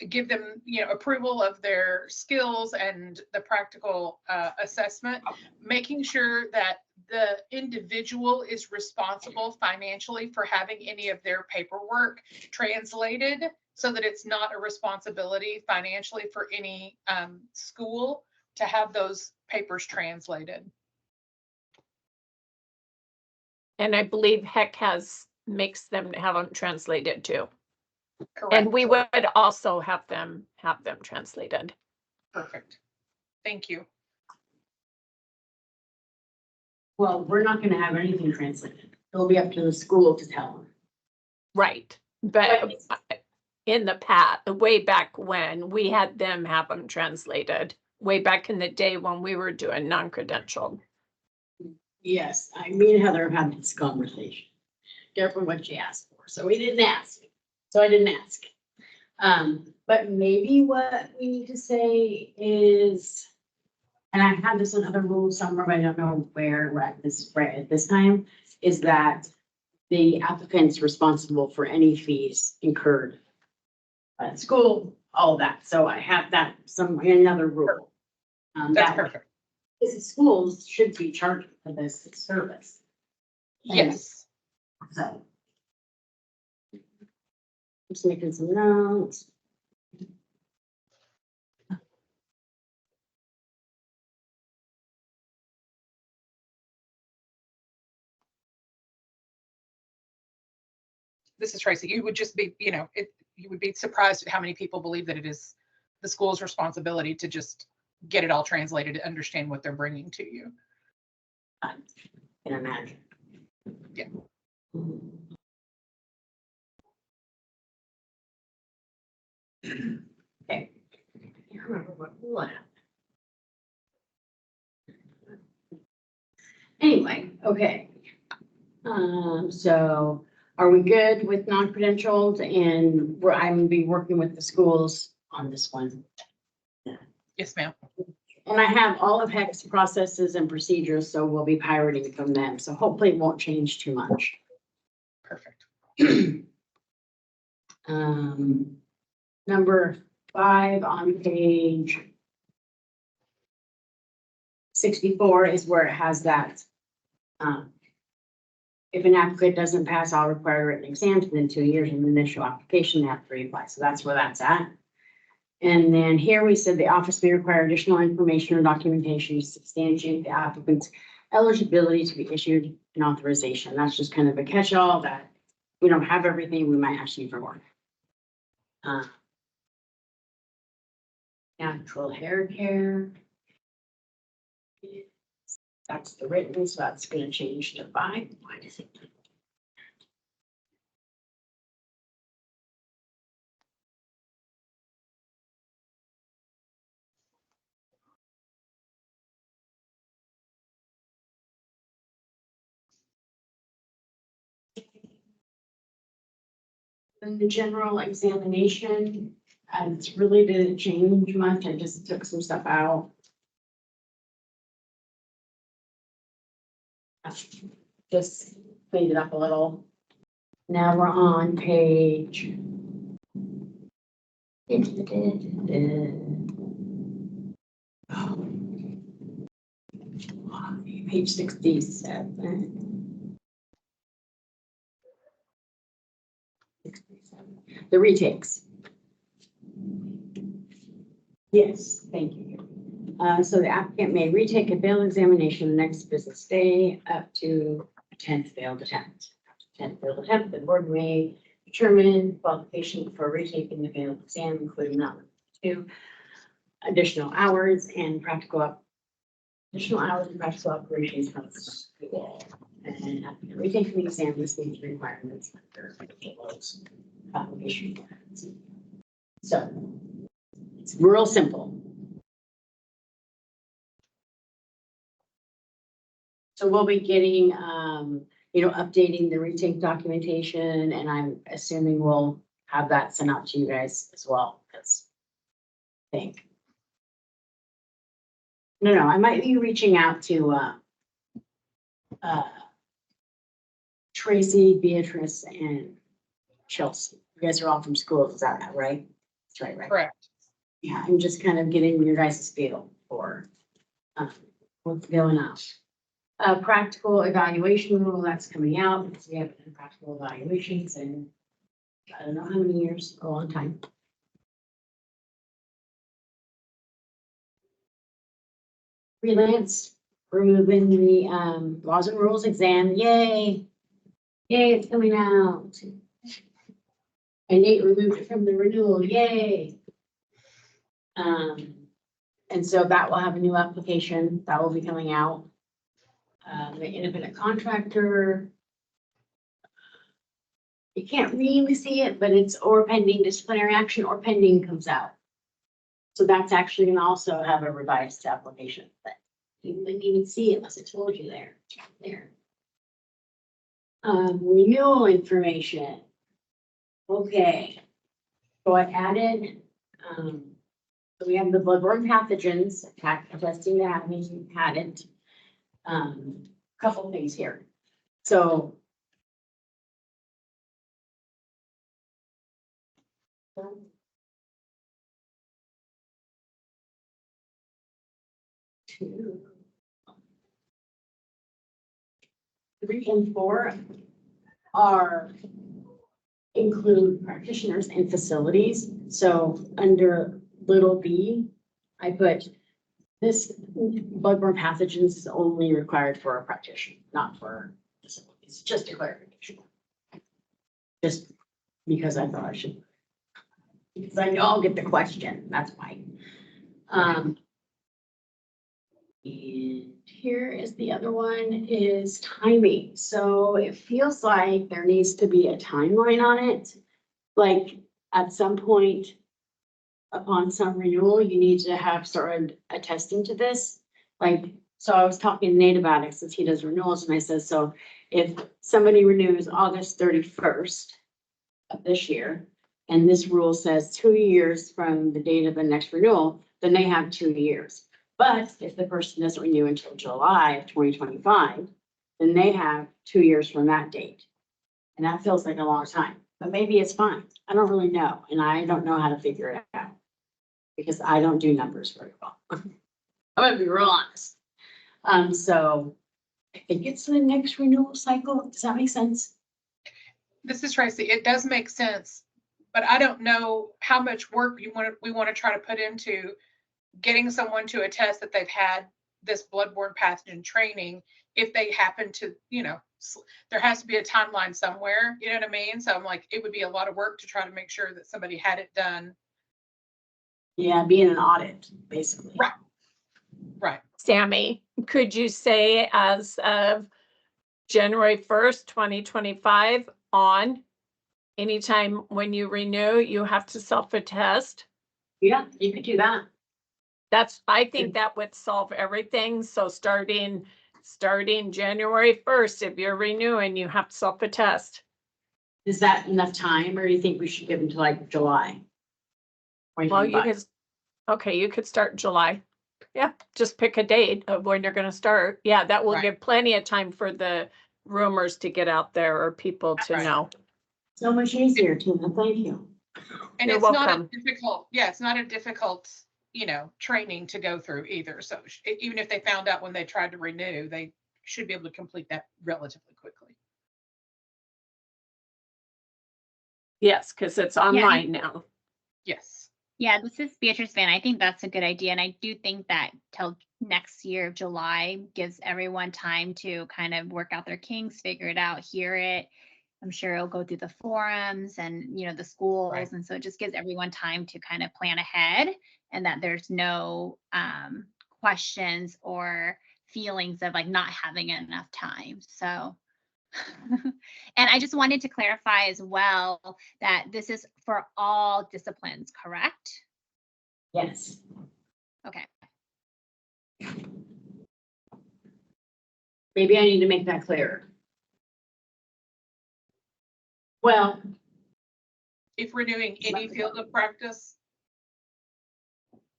Speaker 1: give them, approval of their skills and the practical assessment, making sure that the individual is responsible financially for having any of their paperwork translated, so that it's not a responsibility financially for any school to have those papers translated.
Speaker 11: And I believe HEC makes them have them translated too.
Speaker 1: Correct.
Speaker 11: And we would also have them translated.
Speaker 1: Perfect. Thank you.
Speaker 7: Well, we're not gonna have anything translated. It'll be up to the school to tell them.
Speaker 11: Right. But in the past, way back when, we had them have them translated, way back in the day when we were doing non-credentialed.
Speaker 7: Yes, me and Heather have had this conversation. Careful what she asked for, so we didn't ask. So I didn't ask. But maybe what we need to say is, and I have this in other rules somewhere, but I don't know where we're at this time, is that the applicant's responsible for any fees incurred at school, all of that. So I have that in another rule.
Speaker 1: That's
Speaker 7: That
Speaker 1: perfect.
Speaker 7: is the schools should be charged for this service.
Speaker 1: Yes.
Speaker 7: So. Just making some notes.
Speaker 1: This is Tracy. You would just be, you would be surprised at how many people believe that it is the school's responsibility to just get it all translated to understand what they're bringing to you.
Speaker 7: I can imagine.
Speaker 1: Yeah.
Speaker 7: Okay. I can't remember what. Anyway, okay. So are we good with non-credentialed, and I'm gonna be working with the schools on this one?
Speaker 1: Yes, ma'am.
Speaker 7: And I have all of HEC's processes and procedures, so we'll be pirating from them. So hopefully it won't change too much.
Speaker 1: Perfect.
Speaker 7: Number 5 on page 64 is where it has that. If an applicant doesn't pass all required written exams within 2 years of the initial application, they have to reapply. So that's where that's at. And then here we said the office may require additional information or documentation to substantiate the applicant's eligibility to be issued an authorization. That's just kind of a catch-all that we don't have everything, we might ask you for more. Natural hair care. That's the written, so that's gonna change to 5. Why does it? And the general examination, it's really didn't change much. I just took some stuff out. Just cleaned it up a little. Now we're on page. Page 67. 67. The retakes. Yes, thank you. So the applicant may retake a failed examination the next business day up to a 10th failed attempt. 10th failed attempt, the board may determine qualification for retaking the failed exam, including not to additional hours and practical operations from the school. And after retaking the exam, this meets requirements under those application requirements. So it's real simple. So we'll be getting, updating the retake documentation, and I'm assuming we'll have that sent out to you guys as well, because I think. No, I might be reaching out to, Tracy, Beatrice, and Chelsea. You guys are all from schools, is that right? That's right.
Speaker 1: Correct.
Speaker 7: Yeah, I'm just kind of getting your guys' feel for, what's going on. Practical evaluation rule, that's coming out because we haven't done practical evaluations in I don't know how many years, a long time. Freelance, removing the laws and rules exam, yay. Yay, it's coming out. And Nate removed it from the renewal, yay. And so that will have a new application that will be coming out. The independent contractor. You can't really see it, but it's or pending disciplinary action or pending comes out. So that's actually gonna also have a revised application, but you wouldn't even see it unless it told you there. It's right there. Renewal information. Okay. So I added, so we have the bloodborne pathogens, testing that we hadn't. Couple things here. So. Two. 3 and 4 are include practitioners and facilities. So under little b, I put this bloodborne pathogens is only required for a practitioner, not for facilities, just a clarification. Just because I thought I should. Because I know I'll get the question, that's why. And here is the other one is timing. So it feels like there needs to be a timeline on it. Like at some point upon some renewal, you need to have started attesting to this. Like, so I was talking to Nate about it since he does renewals and I said, so if somebody renews August 31st of this year, and this rule says 2 years from the date of the next renewal, then they have 2 years. But if the person doesn't renew until July of 2025, then they have 2 years from that date. And that feels like a long time, but maybe it's fine. I don't really know. And I don't know how to figure it out because I don't do numbers very well. I'm gonna be real honest. So I think it's the next renewal cycle. Does that make sense?
Speaker 1: This is Tracy. It does make sense, but I don't know how much work we want to try to put into getting someone to attest that they've had this bloodborne pathogen training. If they happen to, there has to be a timeline somewhere, you know what I mean? So I'm like, it would be a lot of work to try to make sure that somebody had it done.
Speaker 7: Yeah, being an audit, basically.
Speaker 1: Right. Right.
Speaker 11: Sammy, could you say as of January 1st, 2025 on, anytime when you renew, you have to self-attest?
Speaker 7: Yeah, you could do that.
Speaker 11: I think that would solve everything. So starting January 1st, if you're renewing, you have to self-attest.
Speaker 7: Is that enough time or do you think we should give until like July?
Speaker 11: Well, you could start July. Yeah, just pick a date of when you're gonna start. Yeah, that will
Speaker 1: Right.
Speaker 11: give plenty of time for the rumors to get out there or people to
Speaker 1: Right.
Speaker 11: know.
Speaker 7: So much easier, Tina. Thank you.
Speaker 1: And
Speaker 11: You're
Speaker 1: it's not a
Speaker 11: welcome.
Speaker 1: difficult, it's not a difficult, training to go through either. So even if they found out when they tried to renew, they should be able to complete that relatively quickly.
Speaker 11: Yes, because it's online now.
Speaker 1: Yes.
Speaker 2: Yeah, this is Beatrice Van. I think that's a good idea. And I do think that till next year, July, gives everyone time to kind of work out their kinks, figure it out, hear it. I'm sure it'll go through the forums and, the schools.
Speaker 1: Right.
Speaker 2: And so it just gives everyone time to kind of plan ahead and that there's no questions or feelings of like not having enough time. So, and I just wanted to clarify as well that this is for all disciplines, correct?
Speaker 7: Yes.
Speaker 2: Okay.
Speaker 7: Maybe I need to make that clearer. Well,
Speaker 1: If we're doing any field of practice,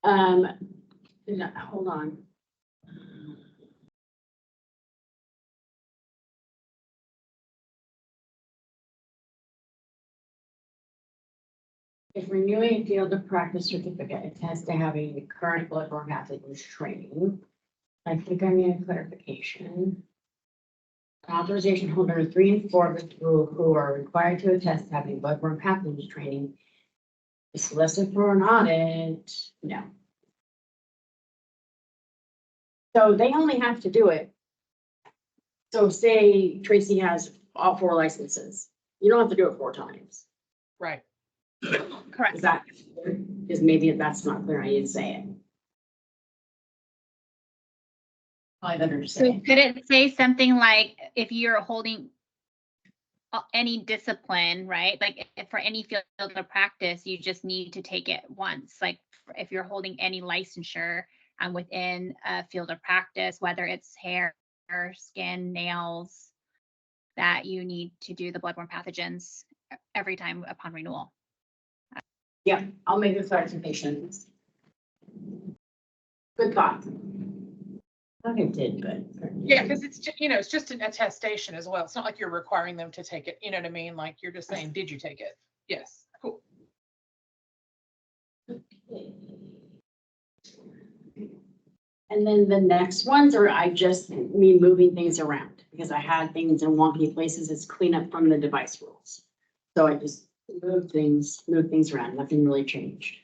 Speaker 7: no, hold on. If renewing a field of practice certificate, it has to have a current bloodborne pathogens training. I think I need a clarification. An authorization holder 3 and 4 of this rule who are required to attest to having bloodborne pathogens training is listed for an audit. No. So they only have to do it. So say Tracy has all 4 licenses. You don't have to do it 4 times.
Speaker 1: right.
Speaker 2: Correct.
Speaker 7: Is that, because maybe if that's not clear, I need to say it. I better
Speaker 2: So
Speaker 7: say it.
Speaker 2: could it say something like if you're holding any discipline, right? Like for any field of practice, you just need to take it once. Like if you're holding any licensure within a field of practice, whether it's hair, skin, nails, that you need to do the bloodborne pathogens every time upon renewal.
Speaker 7: Yeah, I'll make a clarification. Good thought. I thought I did, but.
Speaker 1: Yeah, because it's, it's just an attestation as well. It's not like you're requiring them to take it, you know what I mean? Like, you're just saying, did you take it? Yes, cool.
Speaker 7: And then the next ones are me moving things around because I had things in wonky places. It's cleanup from the device rules. So I just moved things around. Nothing really changed.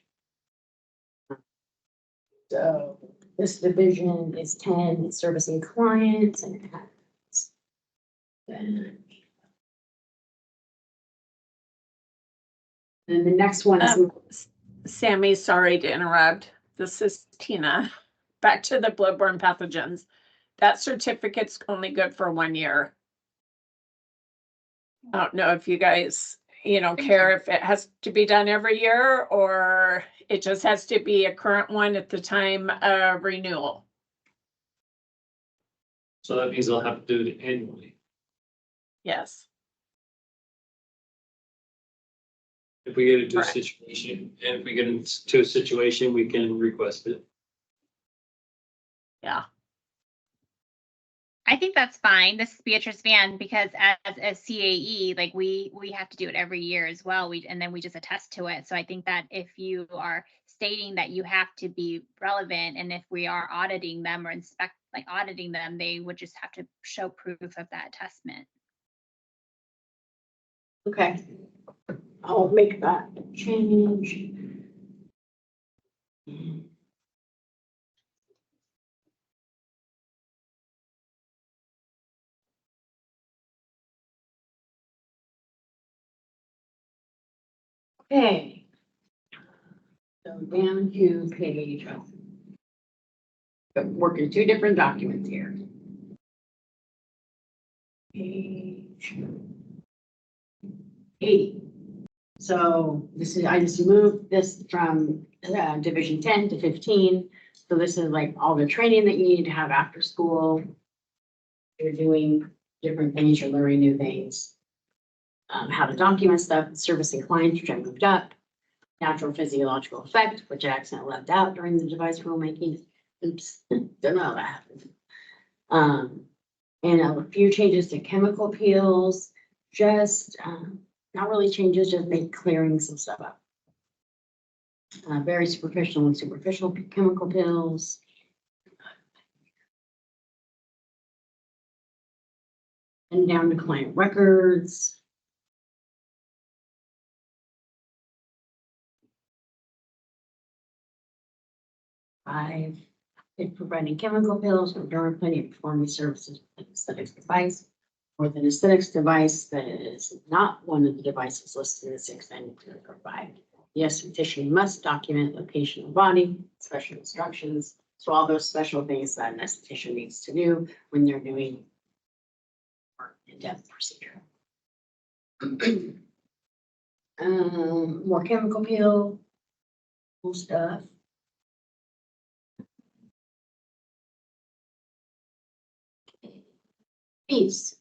Speaker 7: So this division is 10, it's servicing clients, and it has. And the next one is.
Speaker 11: Sammy, sorry to interrupt. This is Tina. Back to the bloodborne pathogens. That certificate's only good for 1 year. I don't know if you guys, care if it has to be done every year or it just has to be a current one at the time of renewal.
Speaker 5: So that means they'll have to do it annually.
Speaker 11: Yes.
Speaker 5: If we get into a
Speaker 11: Correct.
Speaker 5: situation, and if we get into a situation, we can request it.
Speaker 11: Yeah.
Speaker 2: I think that's fine. This is Beatrice Van, because as a CAE, like we have to do it every year as well. And then we just attest to it. So I think that if you are stating that you have to be relevant, and if we are auditing them or auditing them, they would just have to show proof of that attestment.
Speaker 7: Okay. I'll make that change. Okay. So down to page. But working 2 different documents here. Page 80. So I just moved this from division 10 to 15. So this is like all the training that you need to have after school. You're doing different things, you're learning new things. How to document stuff, servicing clients, which I moved up. Natural physiological effect, which I accidentally left out during the device rulemaking. Oops, don't know how that happened. And a few changes to chemical peels, just not really changes, just clearing some stuff up. Very superficial and superficial chemical peels. And down to client records. Providing chemical pills for dermaplaning and performing services with an aesthetics device or with an aesthetics device that is not one of the devices listed in 692.5. The esthetician must document location of body, special instructions. So all those special things that an esthetician needs to do when they're doing more in-depth procedure. More chemical peel, cool stuff. Fees.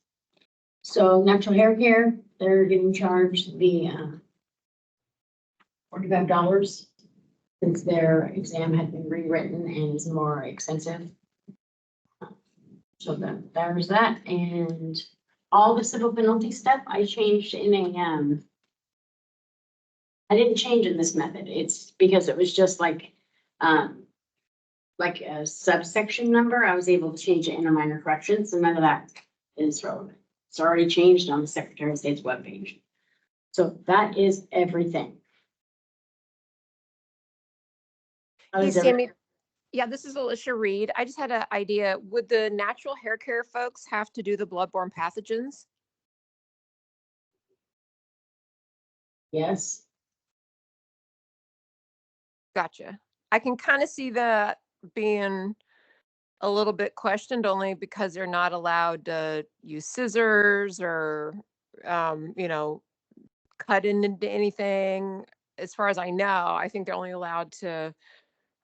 Speaker 7: So natural hair care, they're getting charged the $45 since their exam had been rewritten and is more extensive. So there's that, and all the civil penalty stuff I changed in a I didn't change in this method. It's because it was just like a subsection number. I was able to change it in a minor correction, so none of that is relevant. It's already changed on the Secretary of State's webpage. So that is everything.
Speaker 4: Hey, Sammy. Yeah, this is Alicia Reed. I just had an idea. Would the natural hair care folks have to do the bloodborne pathogens?
Speaker 7: Yes.
Speaker 4: Gotcha. I can kind of see that being a little bit questioned only because they're not allowed to use scissors or, cut into anything. As far as I know, I think they're only allowed to,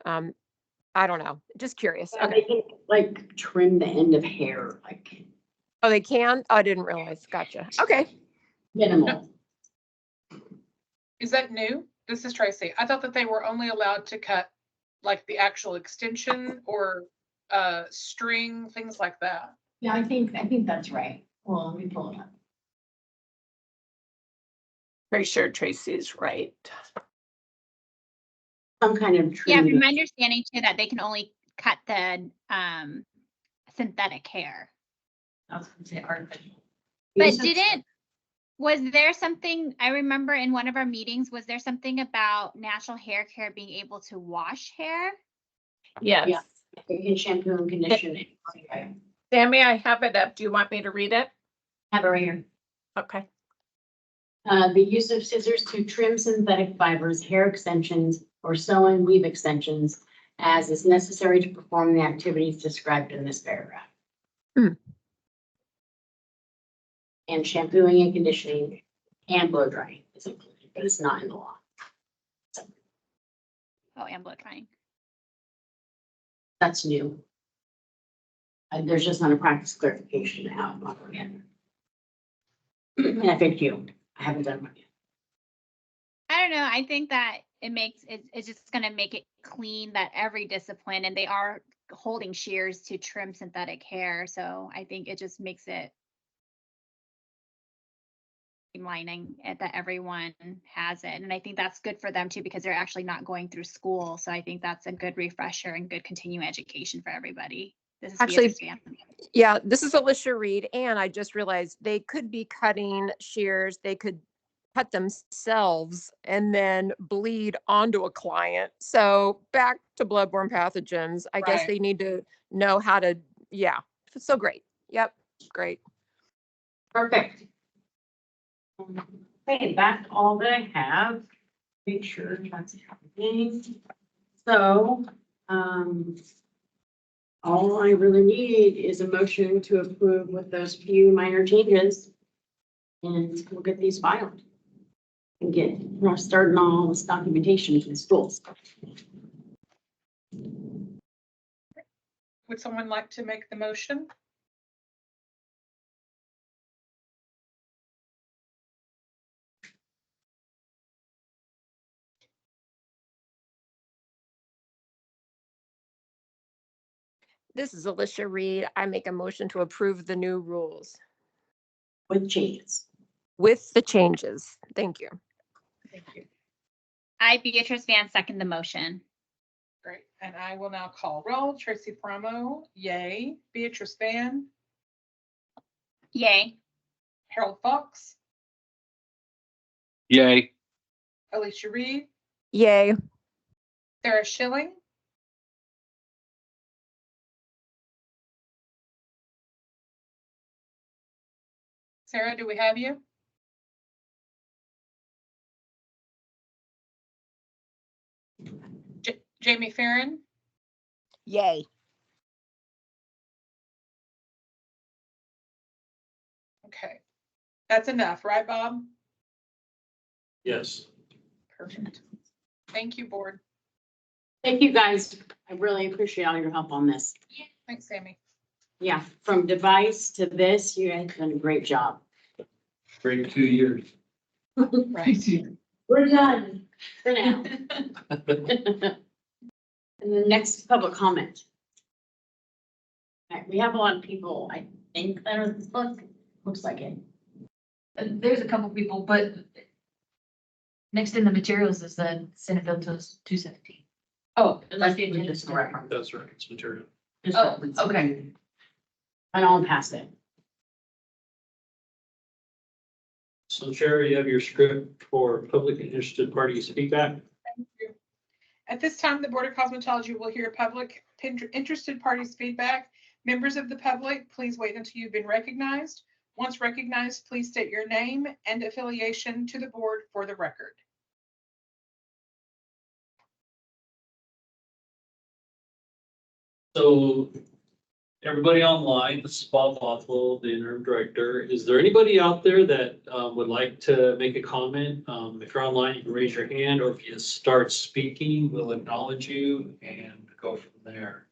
Speaker 4: I don't know, just curious.
Speaker 7: Yeah,
Speaker 4: Okay.
Speaker 7: they can trim the end of hair,
Speaker 4: Oh, they can? Oh, I didn't realize. Gotcha. Okay.
Speaker 7: minimal.
Speaker 1: Is that new? This is Tracy. I thought that they were only allowed to cut like the actual extension or string, things like that.
Speaker 7: Yeah, I think that's right. Well, let me pull it up.
Speaker 11: Pretty sure Tracy's right.
Speaker 7: Some kind of
Speaker 2: Yeah,
Speaker 7: trim.
Speaker 2: from my understanding too, that they can only cut the synthetic hair.
Speaker 7: I was gonna say artificial.
Speaker 2: But was there something, I remember in one of our meetings, was there something about Natural Hair Care being able to wash hair?
Speaker 11: Yes.
Speaker 7: Yeah. You can shampoo and condition it. Okay.
Speaker 11: Sammy, I have it up. Do you want me to read it?
Speaker 7: Have it right here.
Speaker 11: Okay.
Speaker 7: The use of scissors to trim synthetic fibers, hair extensions, or sew and weave extensions as is necessary to perform the activities described in this paragraph.
Speaker 4: Hmm.
Speaker 7: And shampooing and conditioning and blow drying is included, but it's not in the law.
Speaker 2: Oh, and blow drying.
Speaker 7: That's new. There's just not a practice clarification out again. And I think I haven't done one yet.
Speaker 2: I don't know. I think that it's just gonna make it clean that every discipline, and they are holding shears to trim synthetic hair. So I think it just makes it streamlining it that everyone has it. And I think that's good for them too, because they're actually not going through school. So I think that's a good refresher and good continuing education for everybody. This is
Speaker 4: Actually,
Speaker 2: Beatrice Van.
Speaker 4: Yeah, this is Alicia Reed, and I just realized they could be cutting shears. They could cut themselves and then bleed onto a client. So back to bloodborne pathogens. I guess
Speaker 1: Right.
Speaker 4: they need to know how to, yeah. So great. Yep, great.
Speaker 7: Perfect. Okay, that's all that I have. Make sure that's everything. So, all I really need is a motion to approve with those few minor changes. And we'll get these filed. And get, starting all this documentation in schools.
Speaker 1: Would someone like to make the motion?
Speaker 4: This is Alicia Reed. I make a motion to approve the new rules
Speaker 7: With changes.
Speaker 4: with the changes. Thank you.
Speaker 1: Thank you.
Speaker 2: I, Beatrice Van, second the motion.
Speaker 1: Great. And I will now call roll. Tracy Promo, yay. Beatrice Van,
Speaker 2: Yay.
Speaker 1: Harold Fox,
Speaker 3: Yay.
Speaker 1: Alicia Reed,
Speaker 4: Yay.
Speaker 1: Sarah Schilling, Sarah, do we have you? Jamie Farron,
Speaker 4: Yay.
Speaker 1: okay. That's enough, right, Bob?
Speaker 5: Yes.
Speaker 1: Perfect. Thank you, board.
Speaker 7: Thank you, guys. I really appreciate all your help on this.
Speaker 1: Thanks, Sammy.
Speaker 7: Yeah, from device to this, you guys done a great job.
Speaker 5: Great 2 years.
Speaker 1: Right.
Speaker 7: We're done for now. And the next public comment. All right, we have a lot of people, I think, that are this book. Looks like it.
Speaker 6: There's a couple people, but next in the materials is the Senate Bill 217.
Speaker 7: Oh,
Speaker 6: Unless the agenda
Speaker 7: just correct.
Speaker 5: That's right. It's material.
Speaker 6: Oh, okay.
Speaker 7: And I'll pass it.
Speaker 5: So Chair, you have your script for public and interested parties feedback.
Speaker 1: Thank you. At this time, the Board of Cosmetology will hear public interested parties' feedback. Members of the public, please wait until you've been recognized. Once recognized, please state your name and affiliation to the board for the record.
Speaker 5: So everybody online, this is Bob Bothwell, the interim director. Is there anybody out there that would like to make a comment? If you're online, you can raise your hand, or if you start speaking, we'll acknowledge you and go from there.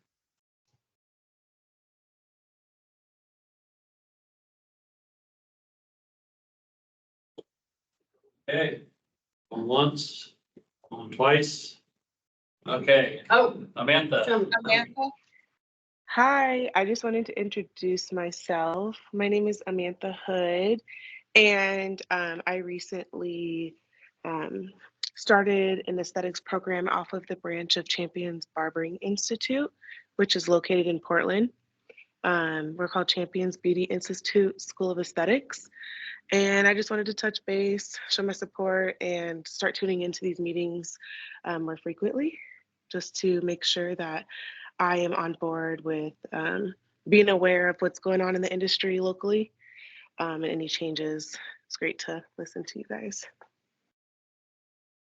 Speaker 5: Okay, going once, Going twice. Okay,
Speaker 7: Oh,
Speaker 5: Amanda.
Speaker 1: Amanda?
Speaker 12: Hi, I just wanted to introduce myself. My name is Amantha Hood, and I recently started an aesthetics program off of the branch of Champions Barbering Institute, which is located in Portland. We're called Champions Beauty Institute School of Aesthetics. And I just wanted to touch base, show my support, and start tuning into these meetings more frequently, just to make sure that I am on board with being aware of what's going on in the industry locally and any changes. It's great to listen to you guys.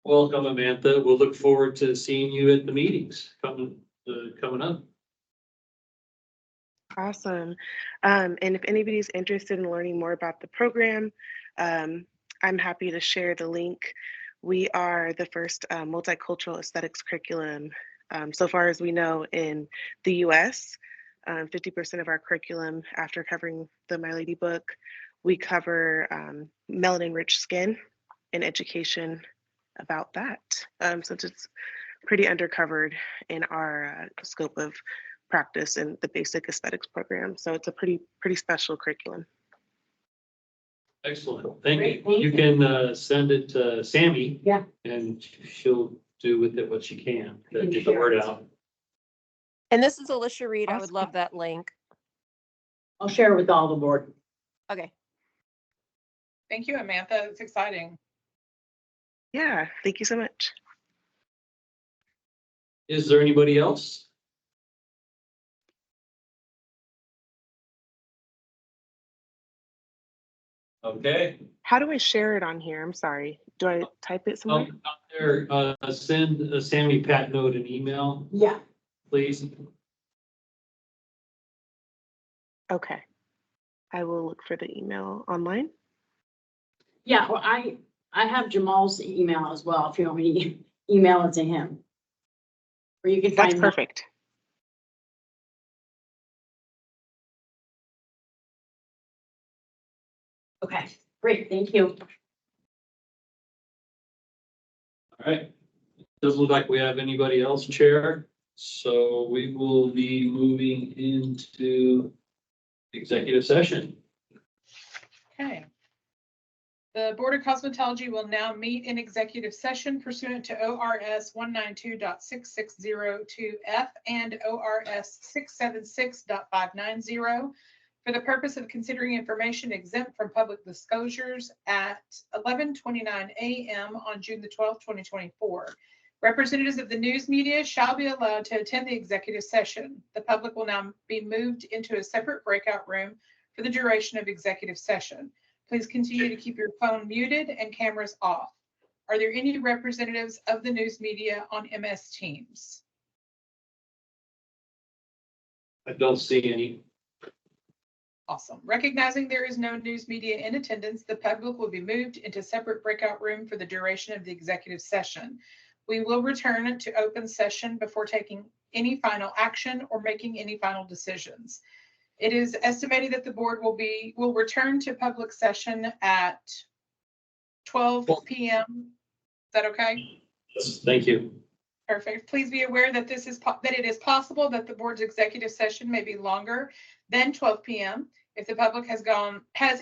Speaker 5: Welcome, Amantha. We'll look forward to seeing you at the meetings coming up.
Speaker 12: Awesome. And if anybody's interested in learning more about the program, I'm happy to share the link. We are the first multicultural aesthetics curriculum so far as we know in the US. 50% of our curriculum, after covering the My Lady book, we cover melanin-rich skin and education about that. Since it's pretty undercovered in our scope of practice and the basic aesthetics program. So it's a pretty special curriculum.
Speaker 5: Excellent. Thank
Speaker 7: Great,
Speaker 5: you.
Speaker 7: thank
Speaker 5: You can send it to Sammy.
Speaker 7: Yeah.
Speaker 5: And she'll do with it what she can to
Speaker 7: can
Speaker 5: get the
Speaker 7: share
Speaker 5: word
Speaker 7: it.
Speaker 5: out.
Speaker 4: And this is Alicia Reed. I would
Speaker 12: Awesome.
Speaker 4: love that link.
Speaker 7: I'll share with all the board.
Speaker 4: Okay.
Speaker 1: Thank you, Amanda. It's exciting.
Speaker 12: Yeah, thank you so much.
Speaker 5: Is there anybody else? Okay.
Speaker 12: How do I share it on here? I'm sorry. Do I type it somewhere?
Speaker 5: Out there, send Sammy Pat Note an email,
Speaker 7: Yeah.
Speaker 5: please.
Speaker 12: Okay. I will look for the email online.
Speaker 7: Yeah, well, I have Jamal's email as well, if you want me to email it to him. Or you can
Speaker 12: That's
Speaker 7: find.
Speaker 12: perfect.
Speaker 7: Okay, great, thank you.
Speaker 5: All right. Doesn't look like we have anybody else, Chair. So we will be moving into executive session.
Speaker 1: Okay. The Board of Cosmetology will now meet in executive session pursuant to ORS 192.6602F and ORS 676.590 for the purpose of considering information exempt from public disclosures at 11:29 a.m. on June the 12th, 2024. Representatives of the news media shall be allowed to attend the executive session. The public will now be moved into a separate breakout room for the duration of executive session. Please continue to keep your phone muted and cameras off. Are there any representatives of the news media on MS Teams?
Speaker 5: I don't see any.
Speaker 1: Awesome. Recognizing there is no news media in attendance, the public will be moved into a separate breakout room for the duration of the executive session. We will return to open session before taking any final action or making any final decisions. It is estimated that the board will return to public session at 12 p.m. Is that okay?
Speaker 5: Yes, thank you.
Speaker 1: Perfect. Please be aware that it is possible that the board's executive session may be longer than 12 p.m. If the public has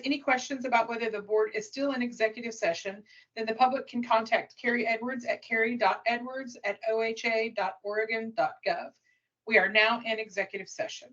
Speaker 1: any questions about whether the board is still in executive session, then the public can contact Carrie Edwards at carrie.edwards@oha.oregon.gov. We are now in executive session.